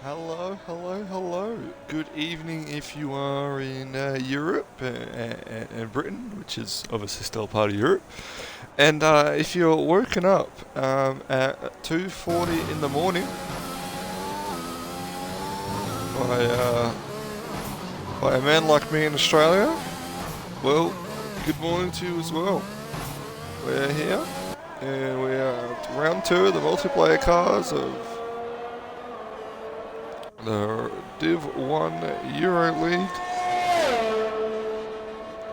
Hello, hello, hello. Good evening if you are in Europe and Britain, which is obviously still part of Europe. And if you're woken up at 2:40 in the morning by, uh, by a man like me in Australia, well, good morning to you as well. We're here and we are at round two of the multiplayer cars of the Div 1 Euro League.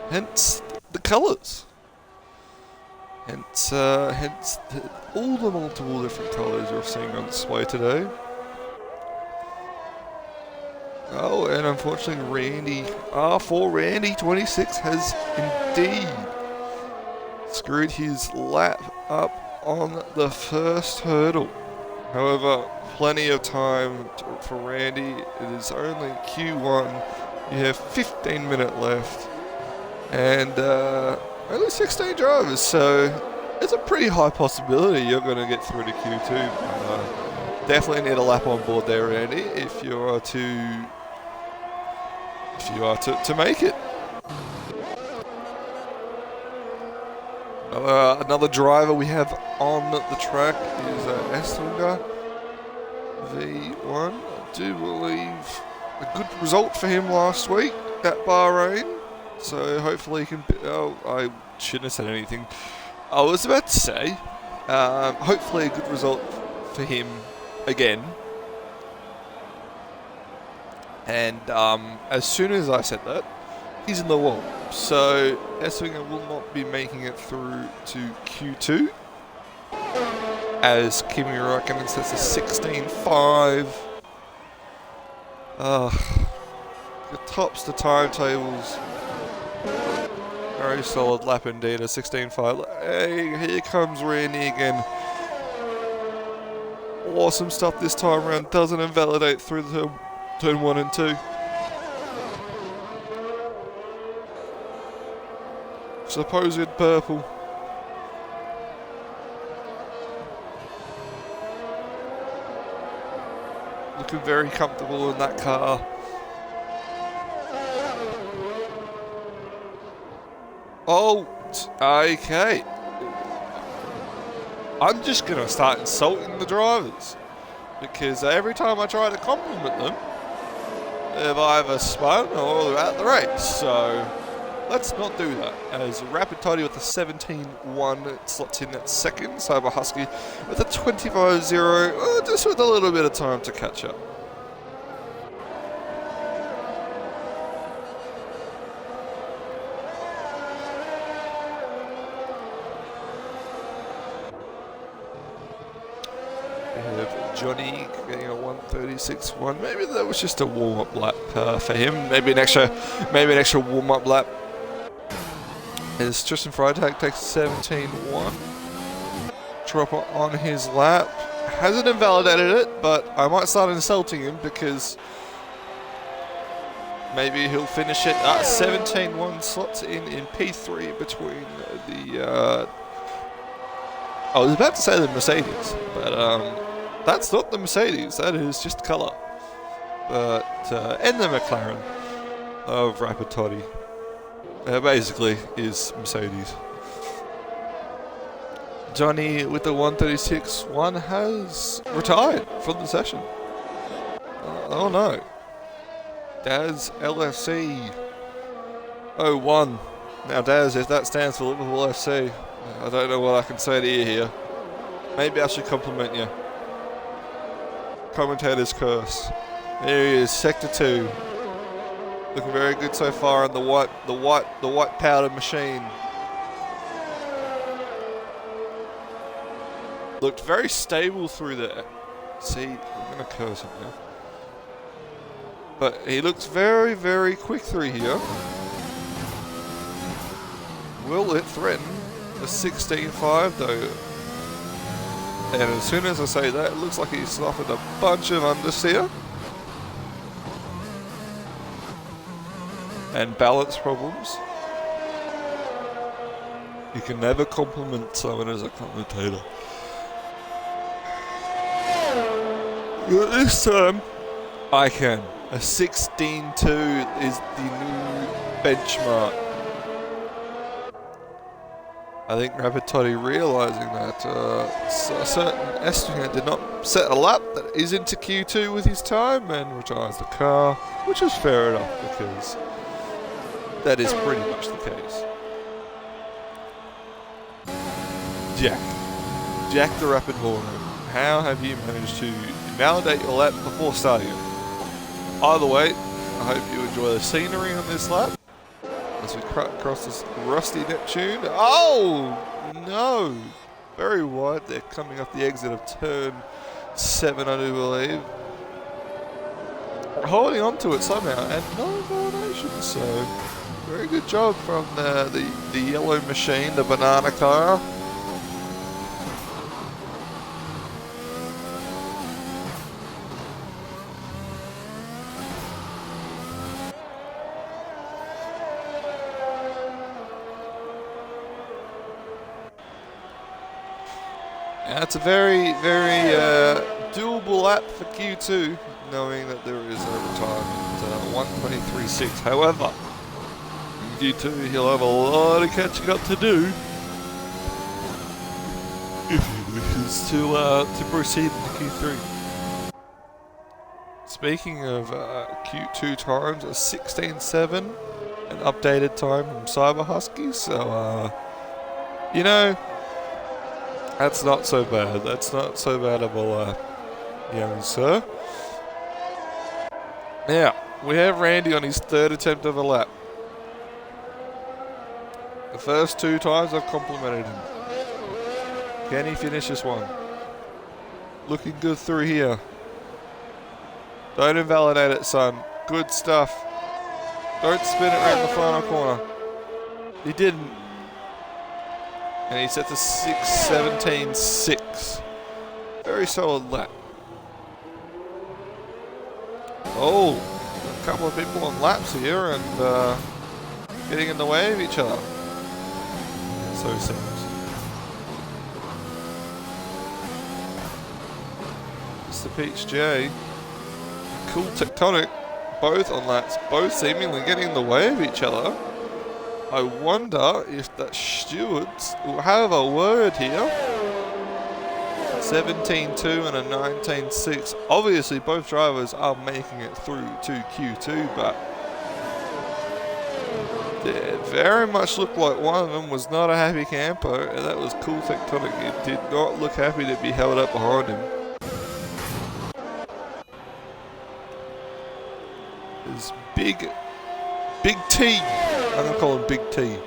Hence the colours. Hence all the multiple different colours you're seeing on display today. Oh, and unfortunately Randy, R4 Randy 26 has indeed screwed his lap up on the first hurdle. However, plenty of time for Randy. It is only Q1. You have 15 minutes left. And only 16 drivers, so it's a pretty high possibility you're going to get through to Q2. Definitely need a lap on board there, Randy, if you are to make it. Another driver we have on the track is Estunga V1. I do believe a good result for him last week at Bahrain. So hopefully he can... Oh, I shouldn't have said anything. I was about to say, hopefully a good result for him again. And as soon as I said that, he's in the wall. So Eswinger will not be making it through to Q2. As Kimi Räikkönen sets a 16.5. The tops the timetables. Very solid lap indeed, a 16.5. Hey, here comes Randy again. Awesome stuff this time around. Doesn't invalidate through the turn 1 and 2. Supposed purple. Looking very comfortable in that car. Oh, okay. I'm just going to start insulting the drivers. Because every time I try to compliment them, they've either spun or they're out the race. So let's not do that. As Rapid Toddy with the 17.1 slots in at second. Cyber Husky with a 25.0, just with a little bit of time to catch up. Johnny getting a 1:36.1. Maybe that was just a warm-up lap for him. Maybe an extra warm-up lap. As Tristan Freitag takes 17.1. Drop on his lap. Hasn't invalidated it, but I might start insulting him because maybe he'll finish it at 17.1 slots in P3 between the... I was about to say the Mercedes, but that's not the Mercedes, that is just colour. But, and the McLaren of Rapid Toddy. Basically is Mercedes. Johnny with the 1:36.1 has retired from the session. Oh no. Daz LFC 01. Now Daz, if that stands for Liverpool FC, I don't know what I can say to you here. Maybe I should compliment you. Commentator's curse. There he is, sector 2. Looking very good so far in the white powder machine. Looked very stable through there. See, I'm gonna curse him now. But he looks very, very quick through here. Will it threaten a 16.5 though? And as soon as I say that, it looks like he's suffered a bunch of understeer and balance problems. You can never compliment someone as a commentator. But this time, I can. A 16.2 is the new benchmark. I think Rapid Toddy realising that a certain Estrian did not set a lap that is into Q2 with his time and retires the car, which is fair enough because that is pretty much the case. Jack the Rapid Horner, how have you managed to invalidate your lap before starting it? Either way, I hope you enjoy the scenery on this lap as we cross this rusty Neptune. Oh, no. Very wide. They're coming off the exit of turn 7, I do believe. Holding on to it somehow, and no violation. So, very good job from the yellow machine, the banana car. It's a very, very doable lap for Q2, knowing that there is overtime at 1:23.6. However, in Q2 he'll have a lot of catching up to do if he wishes to proceed into Q3. Speaking of Q2 times, a 16.7, an updated time from Cyber Husky. So, you know, that's not so bad. That's not so bad of a lap, young sir. Now, we have Randy on his third attempt of a lap. The first 2 times I've complimented him. Can he finish this one? Looking good through here. Don't invalidate it, son. Good stuff. Don't spin it around the final corner. He didn't. And he sets a 6:17.6. Very solid lap. Oh, a couple of people on laps here and getting in the way of each other. So it seems. Mr. Peach J, Cool Tectonic, both on laps, both seemingly getting in the way of each other. I wonder if the stewards will have a word here. 17.2 and a 19.6. Obviously, both drivers are making it through to Q2, but it very much looked like one of them was not a happy camper, and that was Cool Tectonic. It did not look happy to be held up behind him. There's Big T. I'm going to call him Big T.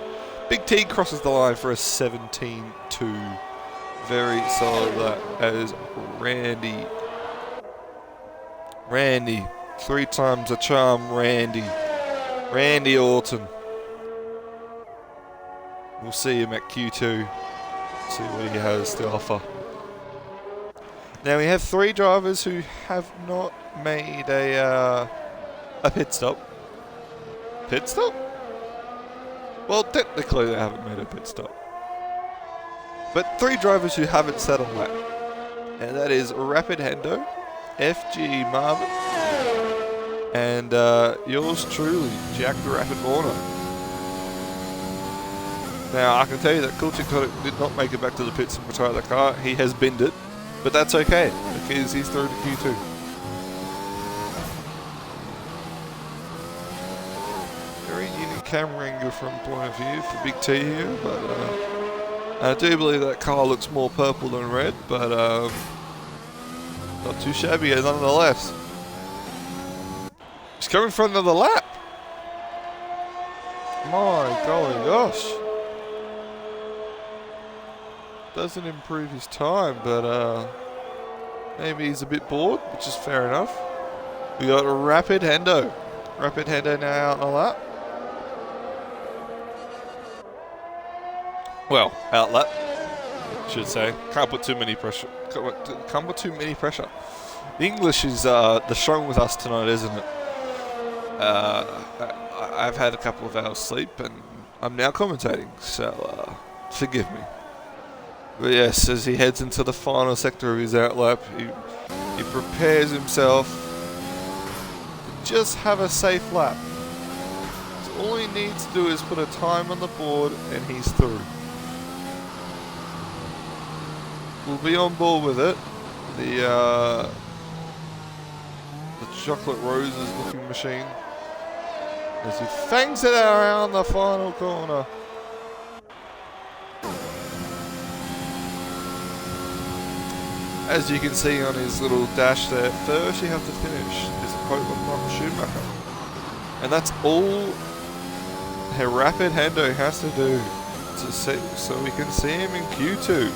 Big T crosses the line for a 17.2. Very solid that as Randy. 3 times a charm, Randy Orton. We'll see him at Q2. See what he has to offer. Now we have 3 drivers who have not made a pit stop. Pit stop? Well, technically they haven't made a pit stop. But 3 drivers who haven't set a lap. And that is Rapid Hendo, FG Marvin, and yours truly, Jack the Rapid Horner. Now, I can tell you that Cool Tectonic did not make it back to the pits and retire the car. He has binned it, but that's okay, because he's through to Q2. Very unique camera angle from point of view for Big T here, but I do believe that car looks more purple than red, but not too shabby nonetheless. He's coming for another lap. My golly gosh. Doesn't improve his time, but maybe he's a bit bored, which is fair enough. We got a Rapid Hendo. Rapid Hendo now out on the lap. Well, out lap, should say. Can't put too many pressure. Can't put too many pressure. The English is the strong with us tonight, isn't it? I've had a couple of hours sleep, and I'm now commentating, so forgive me. But yes, as he heads into the final sector of his outlap, he prepares himself just have a safe lap. So all he needs to do is put a time on the board and he's through. We'll be on board with it. The chocolate roses looking machine. As he fangs it around the final corner. As you can see on his little dash there, first you have to finish is a quote from Michael Schumacher. And that's all a rapid Hendo has to do to see, so we can see him in Q2.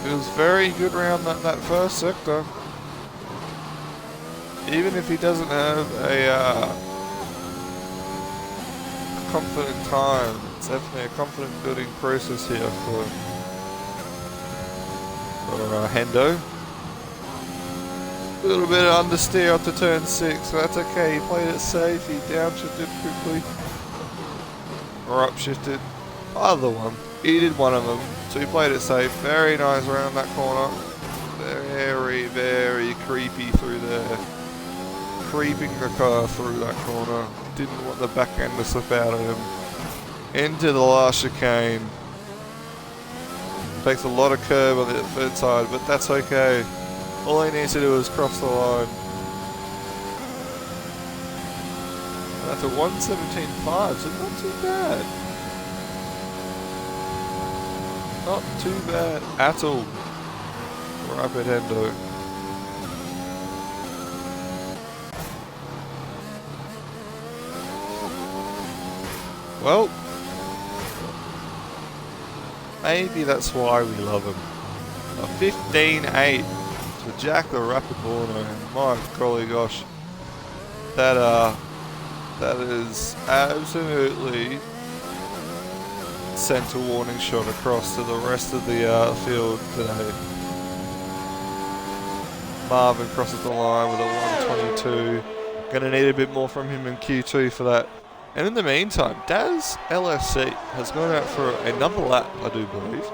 It was very good round that first sector. Even if he doesn't have a confident time, it's definitely a confident building process here for Hendo. A little bit of understeer up to turn 6, so that's okay. He played it safe, he downshifted quickly. Or upshifted. Either one. He did one of them, so he played it safe. Very nice around that corner. Very, very creepy through there. Creeping the car through that corner. Didn't want the back end to slip out of him. Into the last chicane. Takes a lot of curb on the third side, but that's okay. All he needs to do is cross the line. And that's a 1:17.5, so not too bad. Not too bad at all. Rapid Hendo. Well, maybe that's why we love him. A 15.8 to Jack the Rapid Borno. My golly gosh, that is absolutely sent a warning shot across to the rest of the field today. Marvin crosses the line with a 1:22. Gonna need a bit more from him in Q2 for that. And in the meantime, Daz LFC has gone out for another lap, I do believe.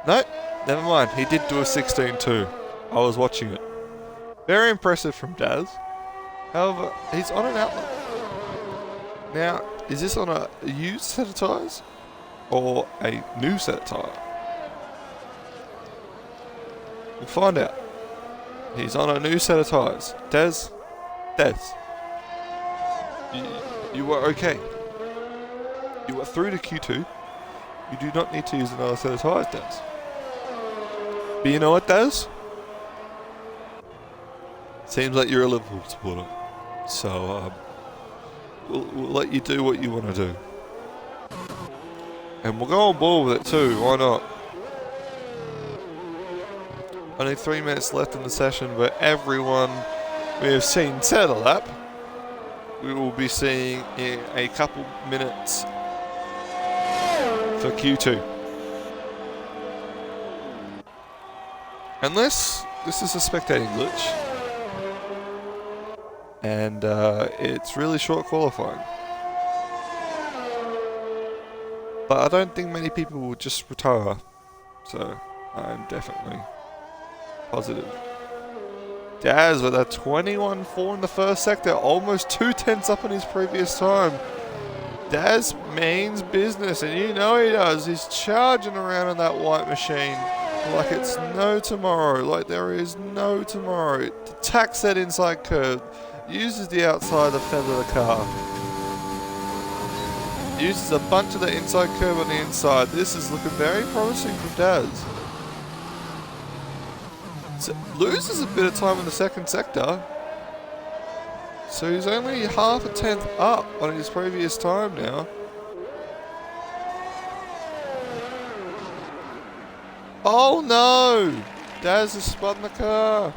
No, never mind. He did do a 16.2. I was watching it. Very impressive from Daz. However, he's on an outlet. Now, is this on a used set of tyres or a new set of tyre? We'll find out. He's on a new set of tyres. Daz, you were okay. You were through to Q2. You do not need to use another set of tyres, Daz. But you know what, Daz? Seems like you're a Liverpool supporter. So, we'll let you do what you want to do. And we'll go on board with it too, why not? Only 3 minutes left in the session, but everyone we have seen set a lap. We will be seeing in a couple minutes for Q2. Unless this is a spectating glitch. And it's really short qualifying. But I don't think many people will just retire. So I'm definitely positive. Daz with a 21.4 in the first sector, almost 2/10 up in his previous time. Daz means business, and you know he does. He's charging around in that white machine like it's no tomorrow, like there is no tomorrow. Attacks that inside curve, uses the outside to feather the car. Uses a bunch of the inside curve on the inside. This is looking very promising for Daz. So loses a bit of time in the second sector. So he's only half a tenth up on his previous time now. Oh no! Daz has spun the car.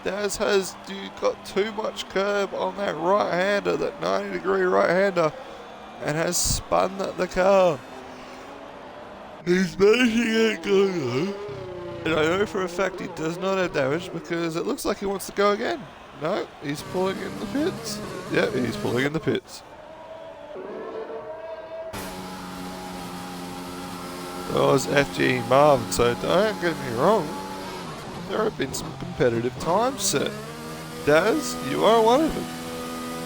Daz has got too much curb on that right-hander, that 90-degree right-hander, and has spun the car. He's making it go though. And I know for a fact he does not have damage because it looks like he wants to go again. No, he's pulling in the pits. Yep, he's pulling in the pits. was FG Marvin, so don't get me wrong. There have been some competitive times set. Daz, you are one of them.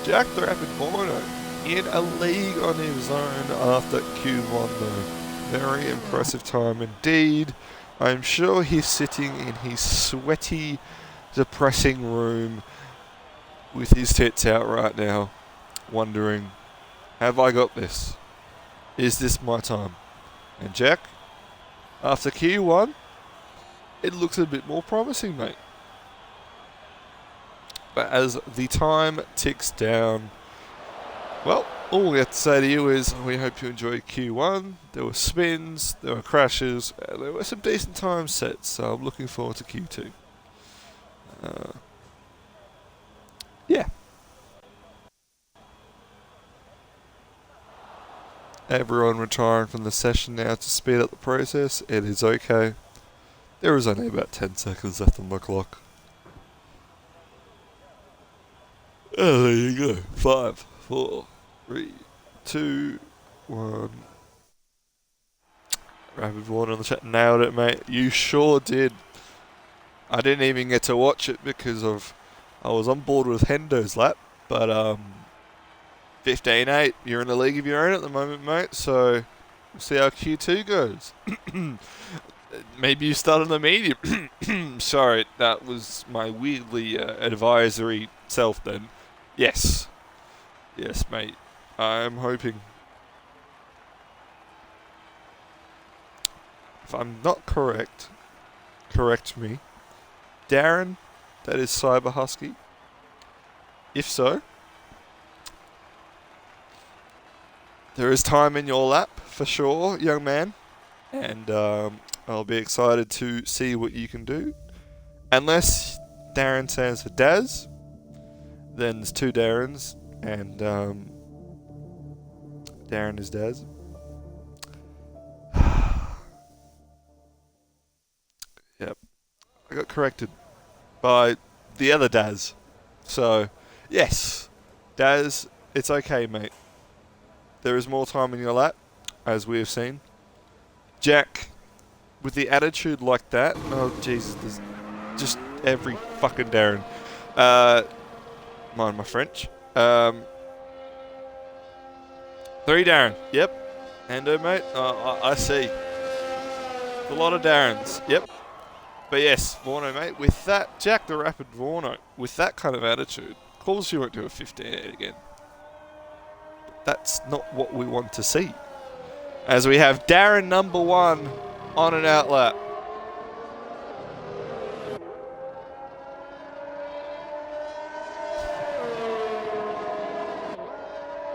Jack the Rapid Mono in a league on his own after Q1 though. Very impressive time indeed. I'm sure he's sitting in his sweaty, depressing room with his tits out right now, wondering, have I got this? Is this my time? And Jack, after Q1, it looks a bit more promising, mate. But as the time ticks down, well, all we have to say to you is we hope you enjoyed Q1. There were spins, there were crashes, there were some decent time sets, so I'm looking forward to Q2. Yeah. Everyone retiring from the session now to speed up the process. It is okay. There is only about 10 seconds left on the clock. Oh, there you go. 5, 4, 3, 2, 1. Rapid Warner on the chat. Nailed it, mate. You sure did. I didn't even get to watch it because I was on board with Hendo's lap. But 15-8. You're in a league of your own at the moment, mate. So we'll see how Q2 goes. Maybe you start on the medium. Sorry, that was my weirdly advisory self then. Yes. Yes, mate. I'm hoping. If I'm not correct, correct me. Darren, that is Cyber Husky. If so, there is time in your lap for sure, young man. And I'll be excited to see what you can do. Unless Darren stands for Daz, then there's 2 Darrens, and Darren is Daz. Yep. I got corrected by the other Daz. So, yes. Daz, it's okay, mate. There is more time in your lap, as we have seen. Jack, with the attitude like that, oh Jesus, there's just every fucking Darren. Mind my French. 3 Darren, yep. Hendo, mate, I see. A lot of Darrens, yep. But yes, Vorno, mate, with that, Jack the Rapid Vorno, with that kind of attitude, of course you won't do a 15-8 again. But that's not what we want to see. As we have Darren number 1 on an outlap.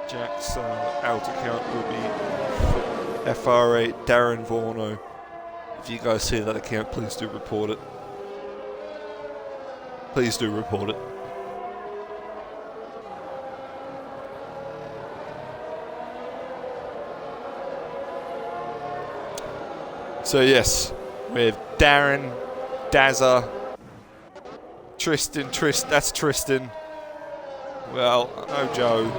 Jack's out account will be FR8 Darren Vorno. If you guys see that account, please do report it. Please do report it. So yes, we have Darren, Dazza, Tristan, that's Tristan. Well, no Joe.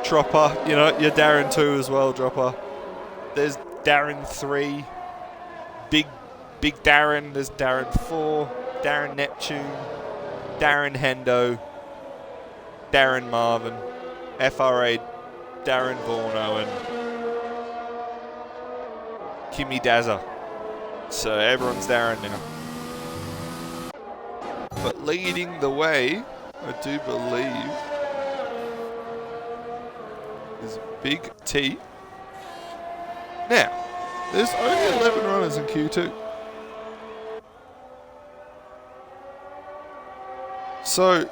Dropper, you know, you're Darren 2 as well, Dropper. There's Darren 3. Big Darren, there's Darren 4. Darren Neptune. Darren Hendo. Darren Marvin. FRA, Darren Vorno, and Kimmy Dazza. So everyone's Darren now. But leading the way, I do believe, is Big T. Now, there's only 11 runners in Q2. So,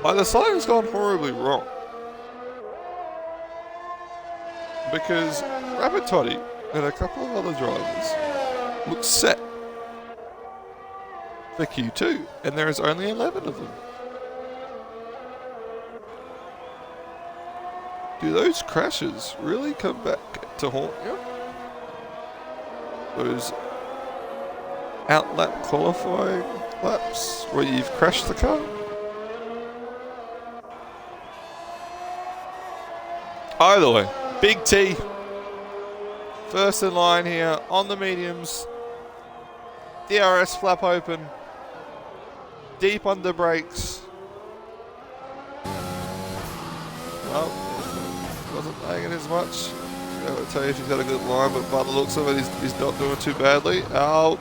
either something's gone horribly wrong. Because Rapid Toddy and a couple of other drivers look set for Q2, and there is only 11 of them. Do those crashes really come back to haunt you? Those out-lap qualifying laps where you've crashed the car? Either way, Big T First in line here on the mediums. DRS flap open. Deep under brakes. Well, wasn't lagging as much. I will tell you if he's got a good line, but by the looks of it, he's not doing too badly. Oh,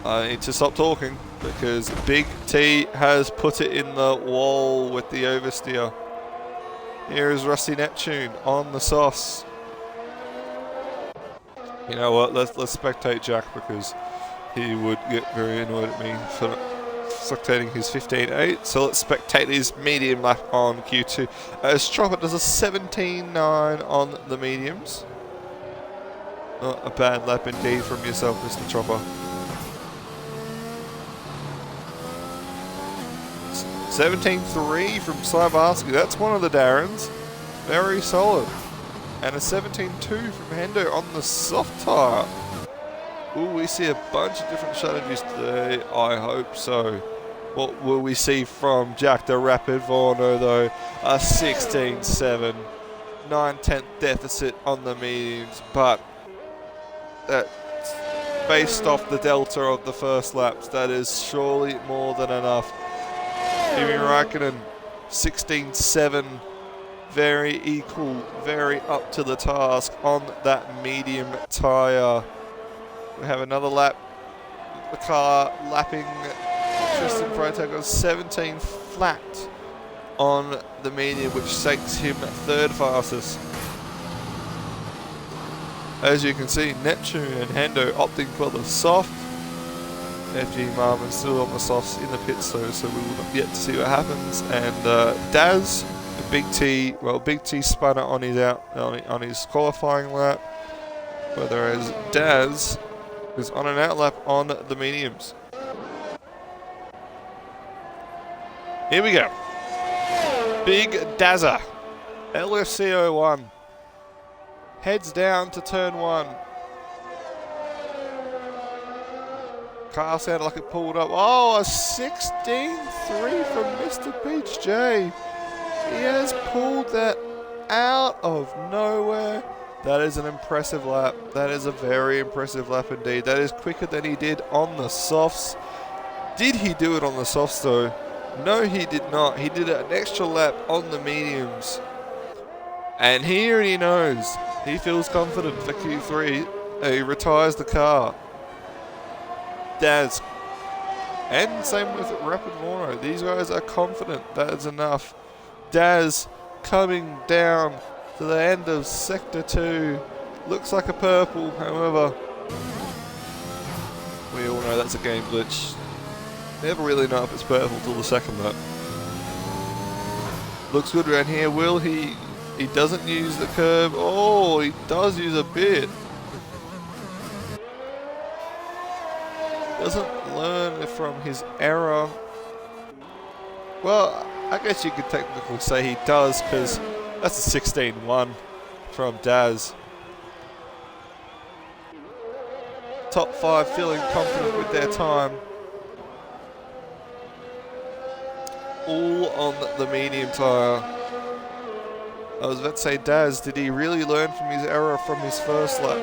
I need to stop talking because Big T has put it in the wall with the oversteer. Here is Rusty Neptune on the sauce. You know what? Let's spectate Jack because he would get very annoyed at me for spectating his 15.8. So let's spectate his medium lap on Q2. As Chopper does a 17.9 on the mediums. Not a bad lap indeed from yourself, Mr. Chopper. 17.3 from Cybarsky. That's one of the Darrens. Very solid. And a 17.2 from Hendo on the soft tyre. Will we see a bunch of different strategies today? I hope so. What will we see from Jack the Rapid Vorno though? A 16.7. 9/10 deficit on the mediums. But that's based off the delta of the first laps. That is surely more than enough. Kimi Räikkönen, 16.7. Very equal, very up to the task on that medium tyre. We have another lap. The car lapping Tristan Freitag on 17 flat on the medium, which takes him third fastest. As you can see, Neptune and Hendo opting for the soft. FG Marvin still on the softs in the pits though, so we will yet to see what happens. And Daz, Big T, well, Big T spun it on his on his qualifying lap, whereas Daz is on an outlap on the mediums. Here we go. Big Dazza, LFC01, heads down to turn 1. Car sounded like it pulled up. Oh, a 16.3 from Mr. Peach J. He has pulled that out of nowhere. That is an impressive lap. That is a very impressive lap indeed. That is quicker than he did on the softs. Did he do it on the softs though? No, he did not. He did an extra lap on the mediums. And here he knows. He feels confident for Q3. He retires the car. Daz. And same with Rapid Vorno. These guys are confident. That is enough. Daz coming down to the end of Sector 2. Looks like a purple, however. We all know that's a game glitch. Never really know if it's purple till the second lap. Looks good around here. Will he? He doesn't use the curb. Oh, he does use a bit. Doesn't learn from his error. Well, I guess you could technically say he does because that's a 16.1 from Daz. Top 5 feeling confident with their time. All on the medium tyre. I was about to say, Daz, did he really learn from his error from his first lap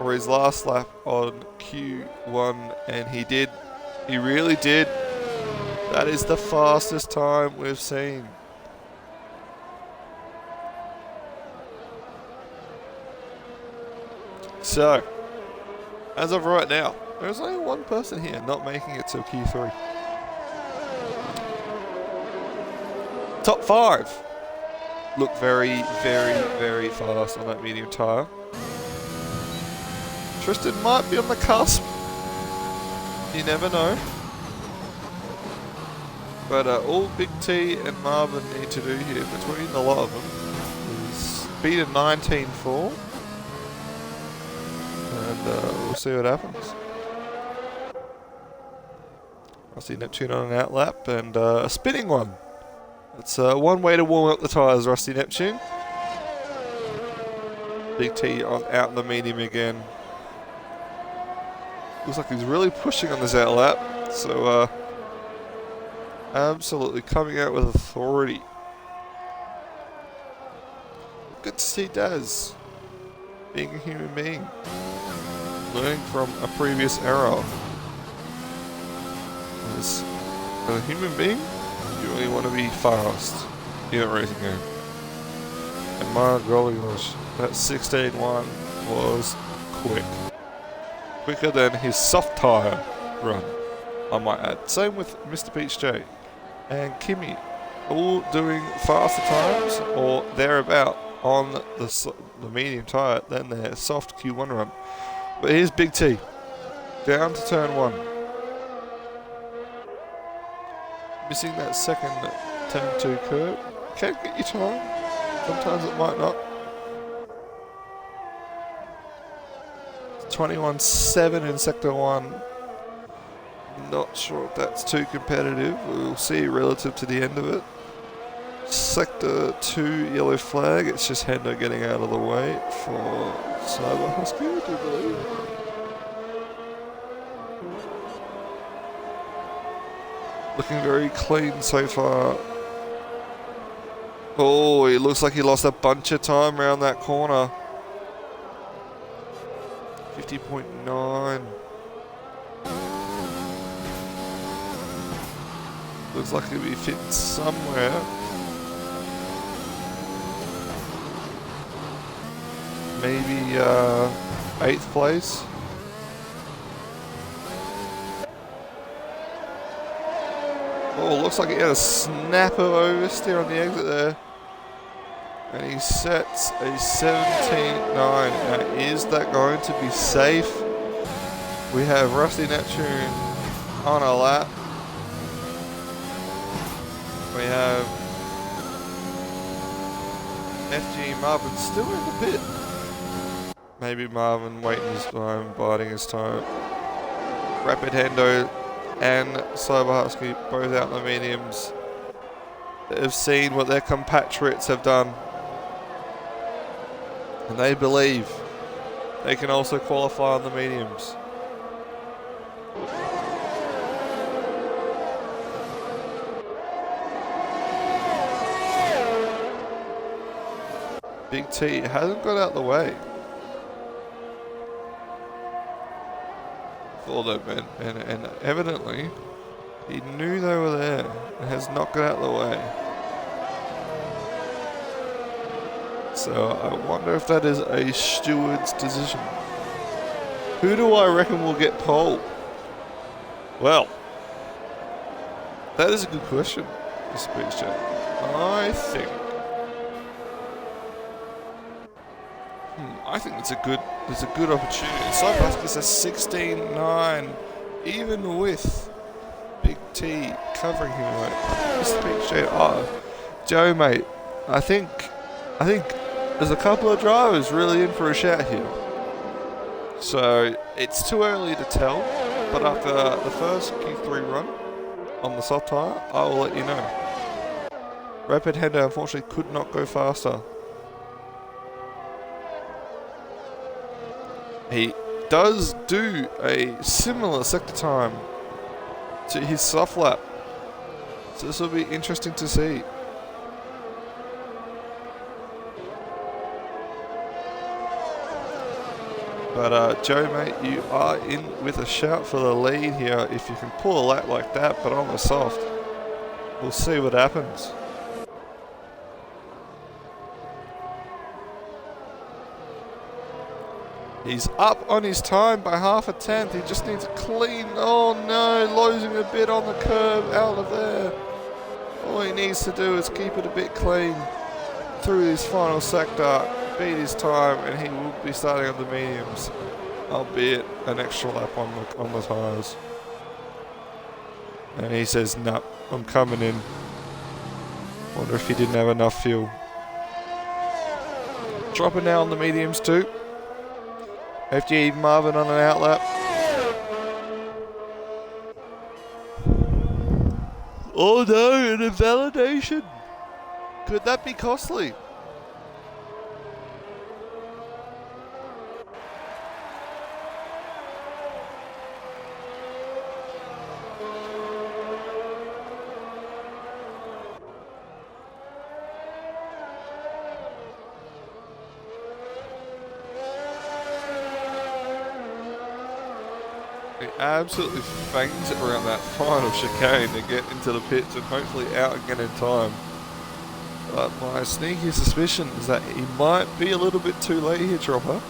or his last lap on Q1? And he did. He really did. That is the fastest time we've seen. So, as of right now, there's only one person here not making it to Q3. Top 5 look very, very, very fast on that medium tyre. Tristan might be on the cusp. You never know. But all Big T and Marvin need to do here, between a lot of them, is speed of 19.4. And we'll see what happens. I see Neptune on an outlap and a spinning one. That's one way to warm up the tyres, Rusty Neptune. Big T on out in the medium again. Looks like he's really pushing on this outlap. So, absolutely coming out with authority. Good to see Daz. being a human being. Learning from a previous error. As a human being, you only want to be fast in a racing game. And my golly gosh, that 16.1 was quick. Quicker than his soft tyre run, I might add. Same with Mr. Peach J and Kimmy, all doing faster times or thereabout on the medium tyre than their soft Q1 run. But here's Big T, down to turn 1. Missing that second turn 2 curve. Can get your time, sometimes it might not. 21.7 in Sector 1. Not sure if that's too competitive. We'll see relative to the end of it. Sector 2 yellow flag. It's just Hendo getting out of the way for Cyber Husky, I do believe. Looking very clean so far. Oh, it looks like he lost a bunch of time around that corner. 50.9. Looks like he'll be fitting somewhere. Maybe 8th place. Oh, looks like he had a snapper oversteer on the exit there. And he sets a 17.9. Now, is that going to be safe? We have Rusty Neptune on a lap. We have FG Marvin still in the pit. Maybe Marvin waiting his time, biding his time. Rapid Hendo and Cyber Husky both out in the mediums. They have seen what their compatriots have done. And they believe they can also qualify on the mediums. Big T hasn't got out the way for them, and evidently he knew they were there and has not got out the way. So I wonder if that is a steward's decision. Who do I reckon will get pole? Well, that is a good question, Mr. Peach J. I think it's a good opportunity. Cyber Husky's a 16.9, even with Big T covering him away. Mr. Peach J. Joe, mate, I think there's a couple of drivers really in for a shout here. So it's too early to tell, but after the first Q3 run on the soft tyre, I will let you know. Rapid Hendo unfortunately could not go faster. He does do a similar sector time to his soft lap, so this will be interesting to see. But Joe, mate, you are in with a shout for the lead here if you can pull a lap like that, but on the soft. We'll see what happens. He's up on his time by half a tenth. He just needs a clean. Oh no, losing a bit on the curb out of there. All he needs to do is keep it a bit clean through this final sector, beat his time, and he will be starting on the mediums, albeit an extra lap on the tyres. And he says, "Nah, I'm coming in." Wonder if he didn't have enough fuel. Dropping now on the mediums too. FG Marvin on an outlap. Oh no, an invalidation. Could that be costly? absolutely fangs it around that final chicane to get into the pits and hopefully out again in time. But my sneaky suspicion is that he might be a little bit too late here, Chopper.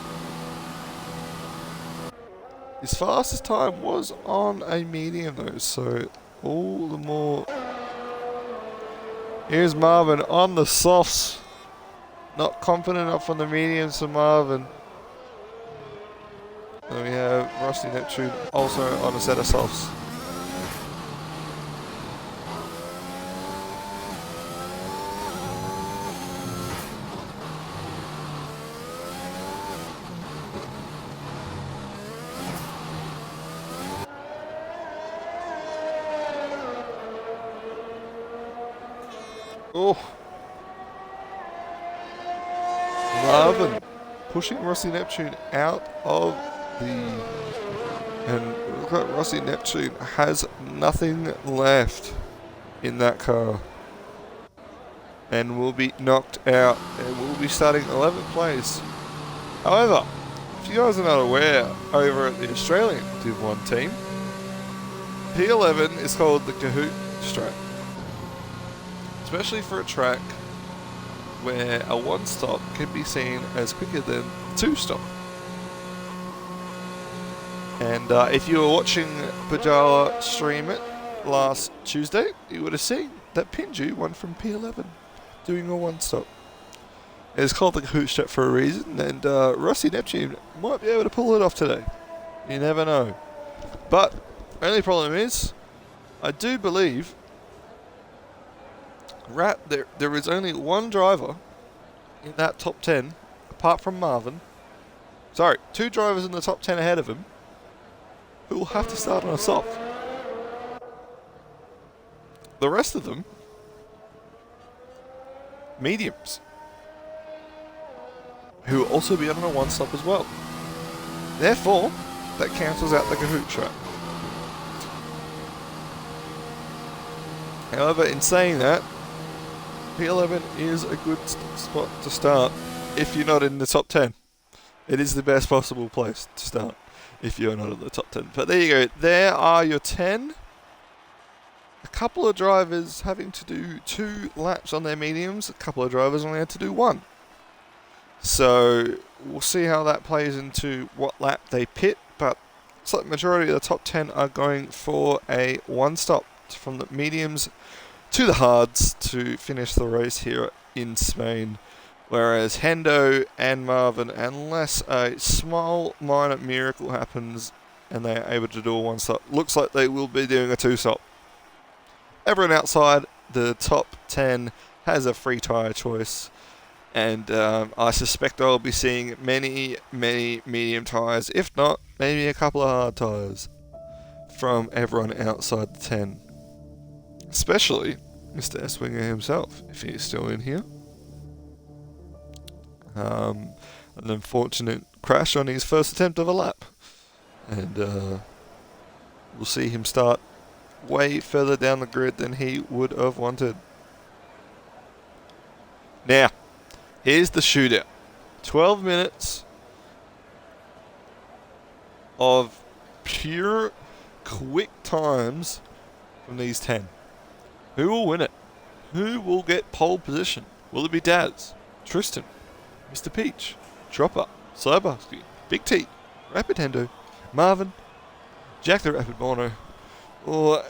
His fastest time was on a medium though, so all the more. Here's Marvin on the softs. Not confident enough on the mediums for Marvin. Then we have Rusty Neptune also on a set of softs. Oh. Marvin pushing Rossi Neptune out of the... And look at Rossi Neptune has nothing left in that car. And will be knocked out and will be starting 11th place. However, if you guys are not aware, over at the Australian Div 1 team, P11 is called the Kahoot strap. Especially for a track where a one-stop can be seen as quicker than two-stop. And if you were watching Pajala stream it last Tuesday, you would have seen that Pinju won from P11 doing a one-stop. It's called the Kahoot strap for a reason, and Rossi Neptune might be able to pull it off today. You never know. But only problem is, I do believe there is only one driver in that top 10, apart from Marvin. Sorry, two drivers in the top 10 ahead of him, who will have to start on a soft. The rest of them, mediums, who will also be on a one-stop as well. Therefore, that cancels out the Kahoot trap. However, in saying that, P11 is a good spot to start if you're not in the top 10. It is the best possible place to start if you're not in the top 10. But there you go. There are your 10. A couple of drivers having to do 2 laps on their mediums. A couple of drivers only had to do 1. So we'll see how that plays into what lap they pit. But it's like the majority of the top 10 are going for a one-stop from the mediums to the hards to finish the race here in Spain. Whereas Hendo and Marvin, unless a small minor miracle happens and they are able to do a one-stop, looks like they will be doing a two-stop. Everyone outside the top 10 has a free tyre choice. And I suspect I'll be seeing many, many medium tyres, if not, maybe a couple of hard tyres from everyone outside the 10. Especially Mr. S-Winger himself, if he's still in here. An unfortunate crash on his first attempt of a lap. And we'll see him start way further down the grid than he would have wanted. Now, here's the shootout. 12 minutes of pure quick times from these 10. Who will win it? Who will get pole position? Will it be Daz, Tristan, Mr. Peach, Chopper, Cybarsky, Big T, Rapid Hendo, Marvin, Jack the Rapid Mono, or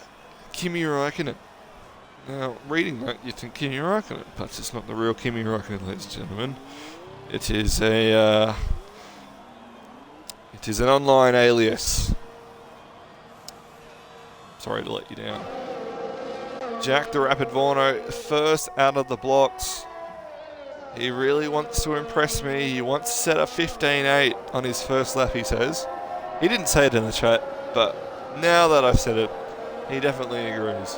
Kimi Räikkönen? Now, reading that, you think Kimi Räikkönen, but it's not the real Kimi Räikkönen, ladies and gentlemen. It is an online alias. Sorry to let you down. Jack the Rapid Vorno, first out of the blocks. He really wants to impress me. He wants to set a 15.8 on his first lap, he says. He didn't say it in the chat, but now that I've said it, he definitely agrees.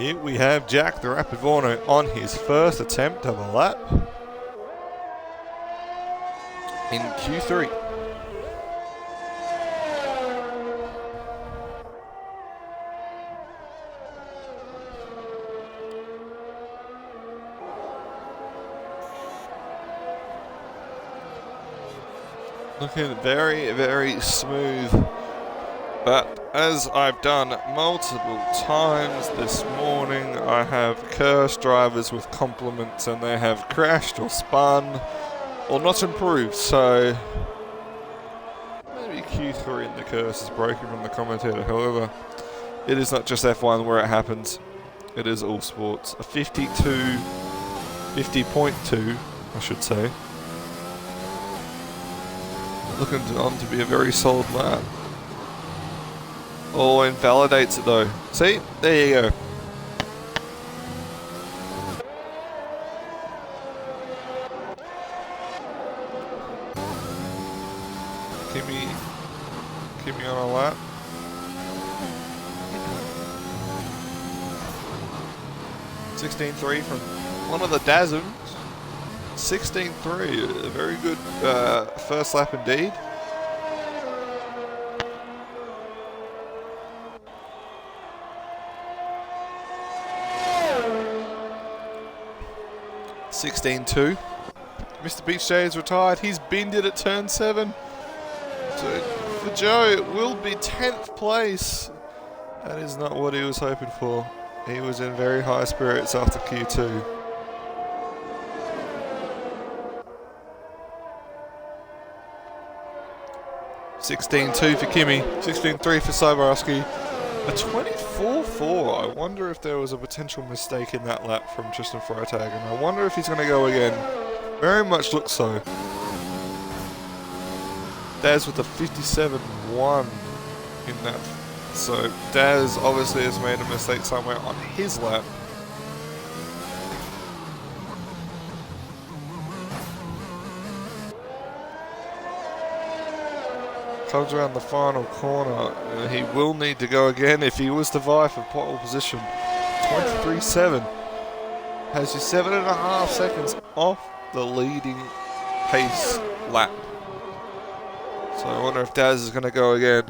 Here we have Jack the Rapid Warner on his first attempt of a lap in Q3. Looking very, very smooth. But as I've done multiple times this morning, I have cursed drivers with compliments and they have crashed or spun or not improved. So maybe Q3 and the curse is broken from the commentator. However, it is not just F1 where it happens. It is all sports. A 50.2, I should say. Looking on to be a very solid lap. Oh, invalidates it though. See? There you go. Kimi on a lap. (16.3) from one of the Dazums. 16.3, a very good first lap indeed. (16.2). Mr. Beach Day is retired. He's binned it at turn 7. So for Joe, it will be 10th place. That is not what he was hoping for. He was in very high spirits after Q2. (16.2) for Kimi, 16.3 for Soborowski. A 24.4. I wonder if there was a potential mistake in that lap from Tristan Freitag, and I wonder if he's going to go again. Very much looks so. Daz with a 57.1 in that. So Daz obviously has made a mistake somewhere on his lap. Comes around the final corner. He will need to go again if he was to vie for pole position. 23.7. Has you 7.5 seconds off the leading pace lap. So I wonder if Daz is going to go again.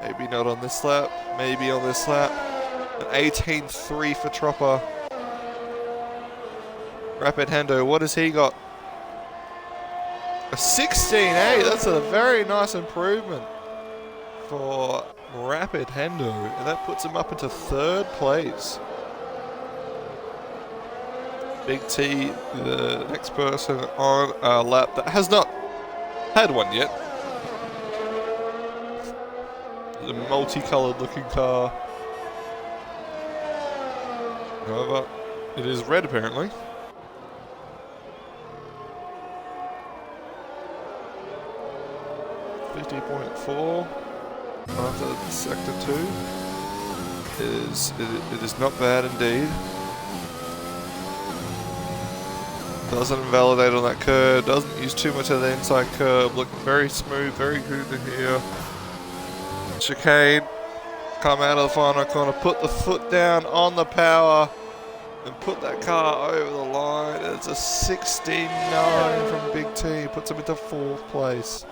Maybe not on this lap. Maybe on this lap. An 18.3 for Tropper. Rapid Hendo, what has he got? A 16.8, that's a very nice improvement for Rapid Hendo, and that puts him up into 3rd place. Big T, the next person on a lap that has not had one yet. The multicolored looking car. However, it is red apparently. .4 after sector 2 it is not bad indeed. Doesn't invalidate on that curb, doesn't use too much of the inside curb, looking very smooth, very good to hear. Chicane, come out of the final corner, put the foot down on the power and put that car over the line. It's a 16.9 from Big T, puts him into 4th place.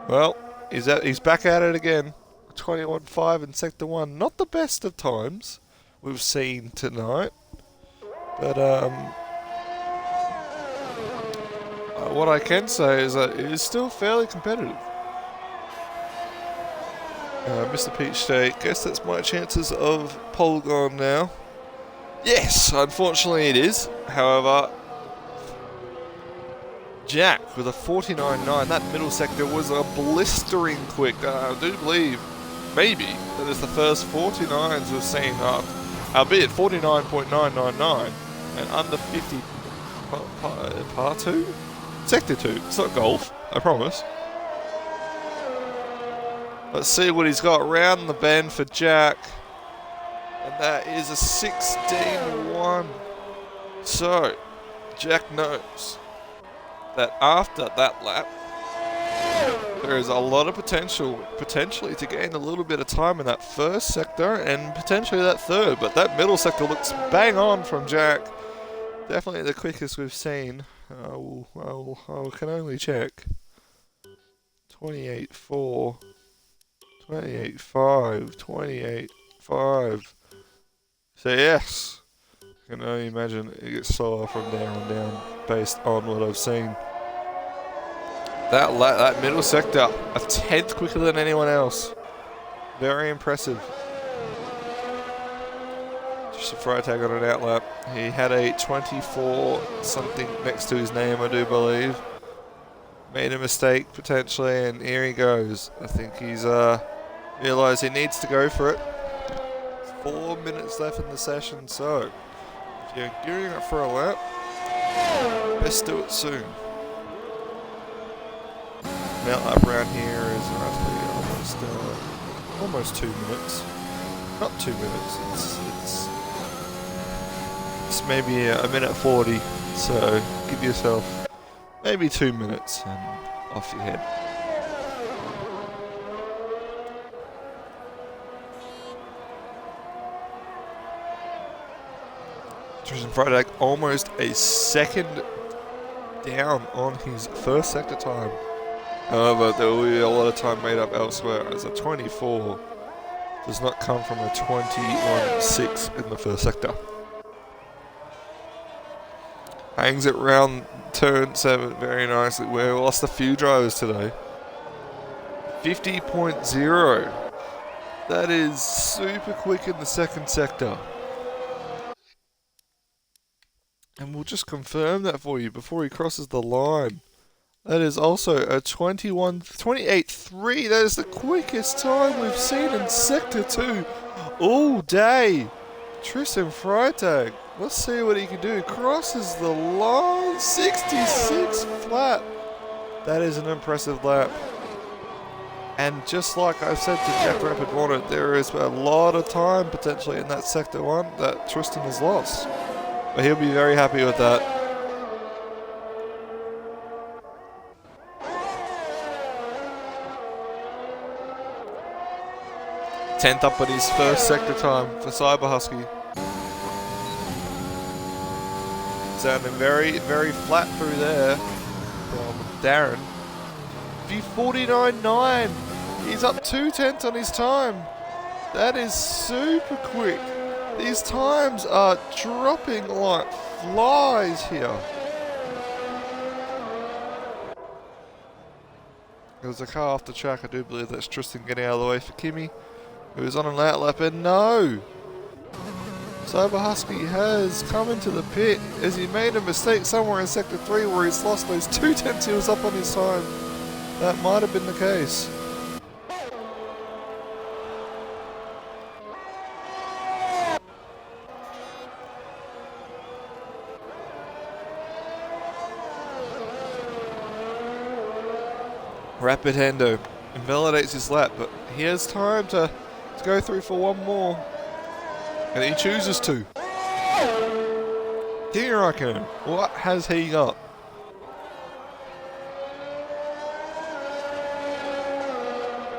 Well, he's back at it again. 21.5 in Sector 1. Not the best of times we've seen tonight. But what I can say is that it is still fairly competitive. Mr. Peach State, guess that's my chances of pole gone now. Yes, unfortunately it is. However, Jack with a 49.9. That middle sector was a blistering quick. I do believe, maybe, that is the first 49s we've seen, albeit 49.999 and under 50 par 2? Sector 2. It's not golf, I promise. Let's see what he's got round the bend for Jack. And that is a 16.1. So, Jack knows that after that lap, There is a lot of potentially to gain a little bit of time in that first sector and potentially that third, but that middle sector looks bang on from Jack. Definitely the quickest we've seen. I can only check. 28.4, 28.5, 28.5. So yes, I can only imagine it gets slower from there on down based on what I've seen. That middle sector, a tenth quicker than anyone else. Very impressive. Just a Freitag on an outlap. He had a 24 something next to his name, I do believe. Made a mistake potentially, and here he goes. I think he's realised he needs to go for it. 4 minutes left in the session, so if you're gearing up for a lap, best do it soon. Mount lap around here is roughly almost 2 minutes. Not 2 minutes. It's maybe a minute 40. So give yourself maybe 2 minutes and off you head. Tristan Freitag almost a second down on his first sector time. However, there will be a lot of time made up elsewhere, as a 24 does not come from a 21.6 in the first sector. Hangs it round turn 7 very nicely. We lost a few drivers today. 50.0. That is super quick in the second sector. And we'll just confirm that for you before he crosses the line. That is also a 28.3. That is the quickest time we've seen in Sector 2 all day. Tristan Freitag. Let's see what he can do. Crosses the line. 66 flat. That is an impressive lap. And just like I said to Jack Rapid Warner, there is a lot of time potentially in that Sector 1 that Tristan has lost. But he'll be very happy with that. 10th up at his first sector time for Cyber Husky. Sounding very, very flat through there from Darren. V49.9. He's up 2/10 on his time. That is super quick. These times are dropping like flies here. There's a car off the track. I do believe that's Tristan getting out of the way for Kimmy, who's on an outlap, and no! Cyber Husky has come into the pit as he made a mistake somewhere in Sector 3 where he's lost those 2/10 he was up on his time. That might have been the case. Rapid Hendo invalidates his lap, but he has time to go through for one more. And he chooses to. Here I can. What has he got?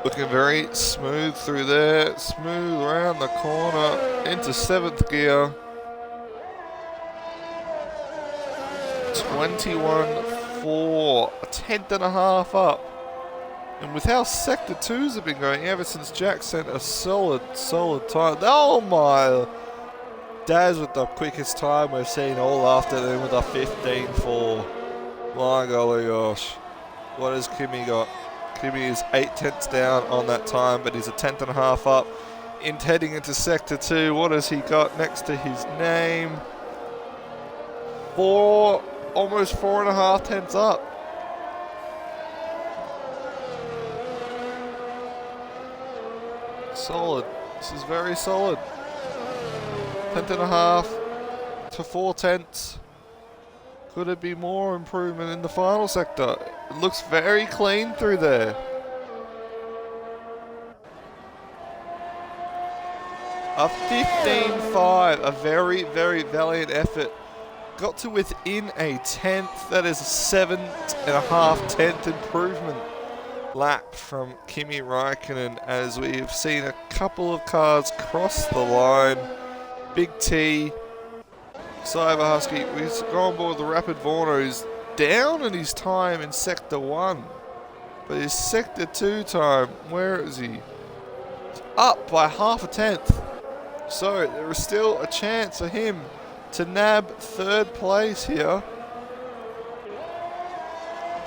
Looking very smooth through there. Smooth around the corner into 7th gear. 21.4. A 10th and a half up. And with how Sector 2s have been going ever since Jack sent a solid time. Oh my! Daz with the quickest time we've seen all afternoon with a 15.4. My golly gosh. What has Kimmy got? Kimmy is 8/10 down on that time, but he's a 10th and a half up. Heading into Sector 2, what has he got next to his name? Almost 4.5 tenths up. Solid. This is very solid. 10th and a half to 4/10. Could it be more improvement in the final sector? It looks very clean through there. A 15.5. A very, very valiant effort. Got to within a 10th. That is a 7.5 tenth improvement. lap from Kimi Raikkonen as we've seen a couple of cars cross the line. Big T, Cyber Husky, we've gone on board the Rapid Warner, who's down in his time in Sector 1. But his Sector 2 time, where is he? It's up by half a tenth. So there is still a chance for him to nab third place here.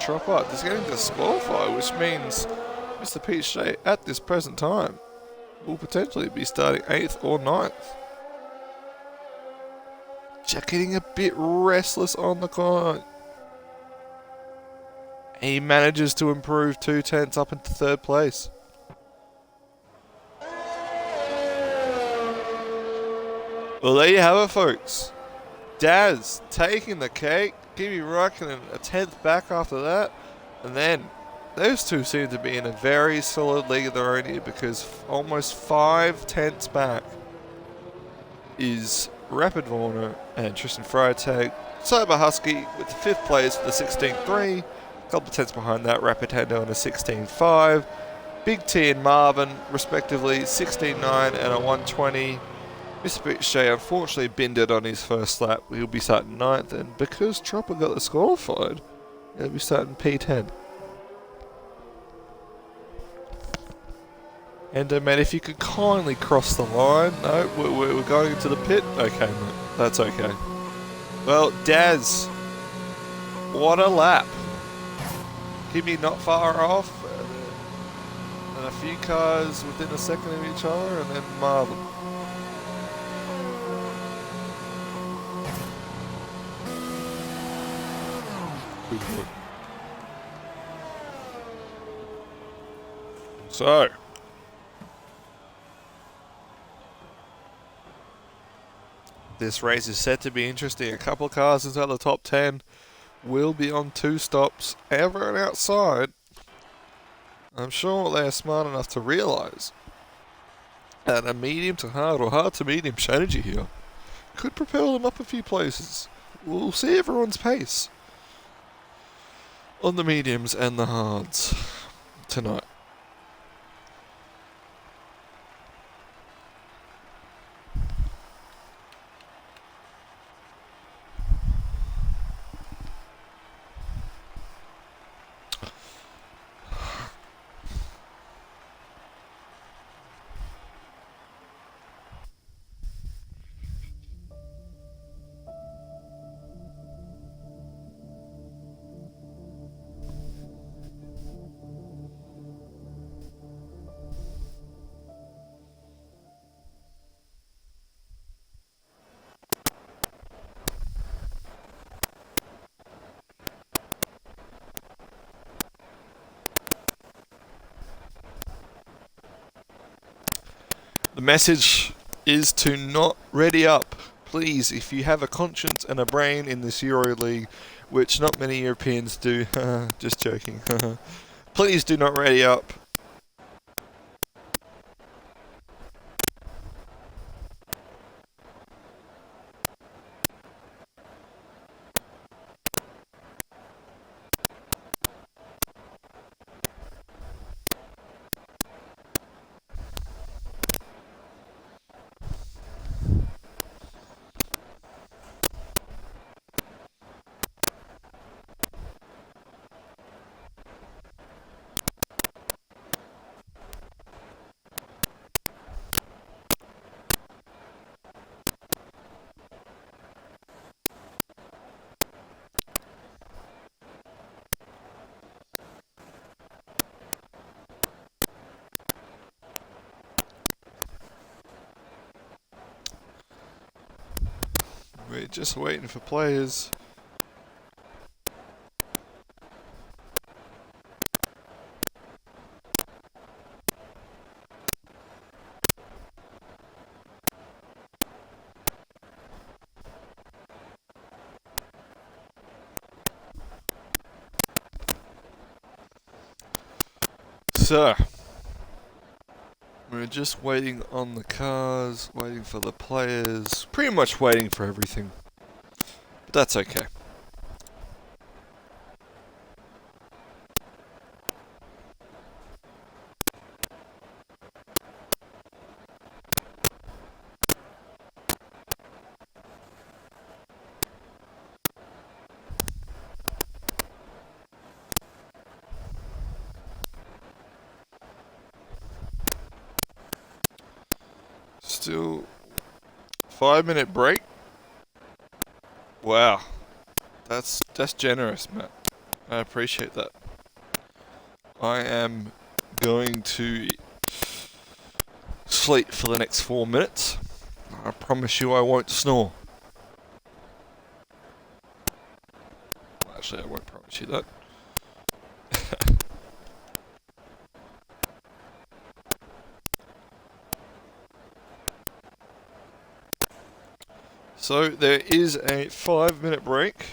Chopper just getting disqualified, which means Mr. Pete Shea at this present time will potentially be starting 8th or 9th. Jack getting a bit restless on the corner. He manages to improve 2/10 up into third place. Well, there you have it, folks. Daz taking the cake. Kimi Raikkonen a 10th back after that. And then those two seem to be in a very solid league of their own here, because almost 5/10 back is Rapid Warner and Tristan Freitag. Cyber Husky with the 5th place for the 16.3. A couple of tenths behind that, Rapid Hendo and a 16.5. Big T and Marvin, respectively, 16.9 and a 120. Mr. Pete Shea unfortunately binned it on his first lap. He'll be starting 9th, and because Chopper got disqualified, he'll be starting P10. And man, if you could kindly cross the line. No, we're going into the pit. Okay, mate, that's okay. Well, Daz, what a lap. Kimi not far off, and a few cars within a second of each other, and then Marvin. Good boy. So, this race is set to be interesting. A couple of cars inside the top 10 will be on 2 stops. Everyone outside, I'm sure they're smart enough to realise that a medium to hard or hard to medium strategy here could propel them up a few places. We'll see everyone's pace on the mediums and the hards tonight. The message is to not ready up. Please, if you have a conscience and a brain in this Euro League, which not many Europeans do, just joking, please do not ready up. We're just waiting for players. So, we're just waiting on the cars, waiting for the players, pretty much waiting for everything. But that's okay. still 5-minute break. Wow, that's generous, Matt. I appreciate that. I am going to sleep for the next 4 minutes. I promise you I won't snore. Actually, I won't promise you that. So there is a 5-minute break.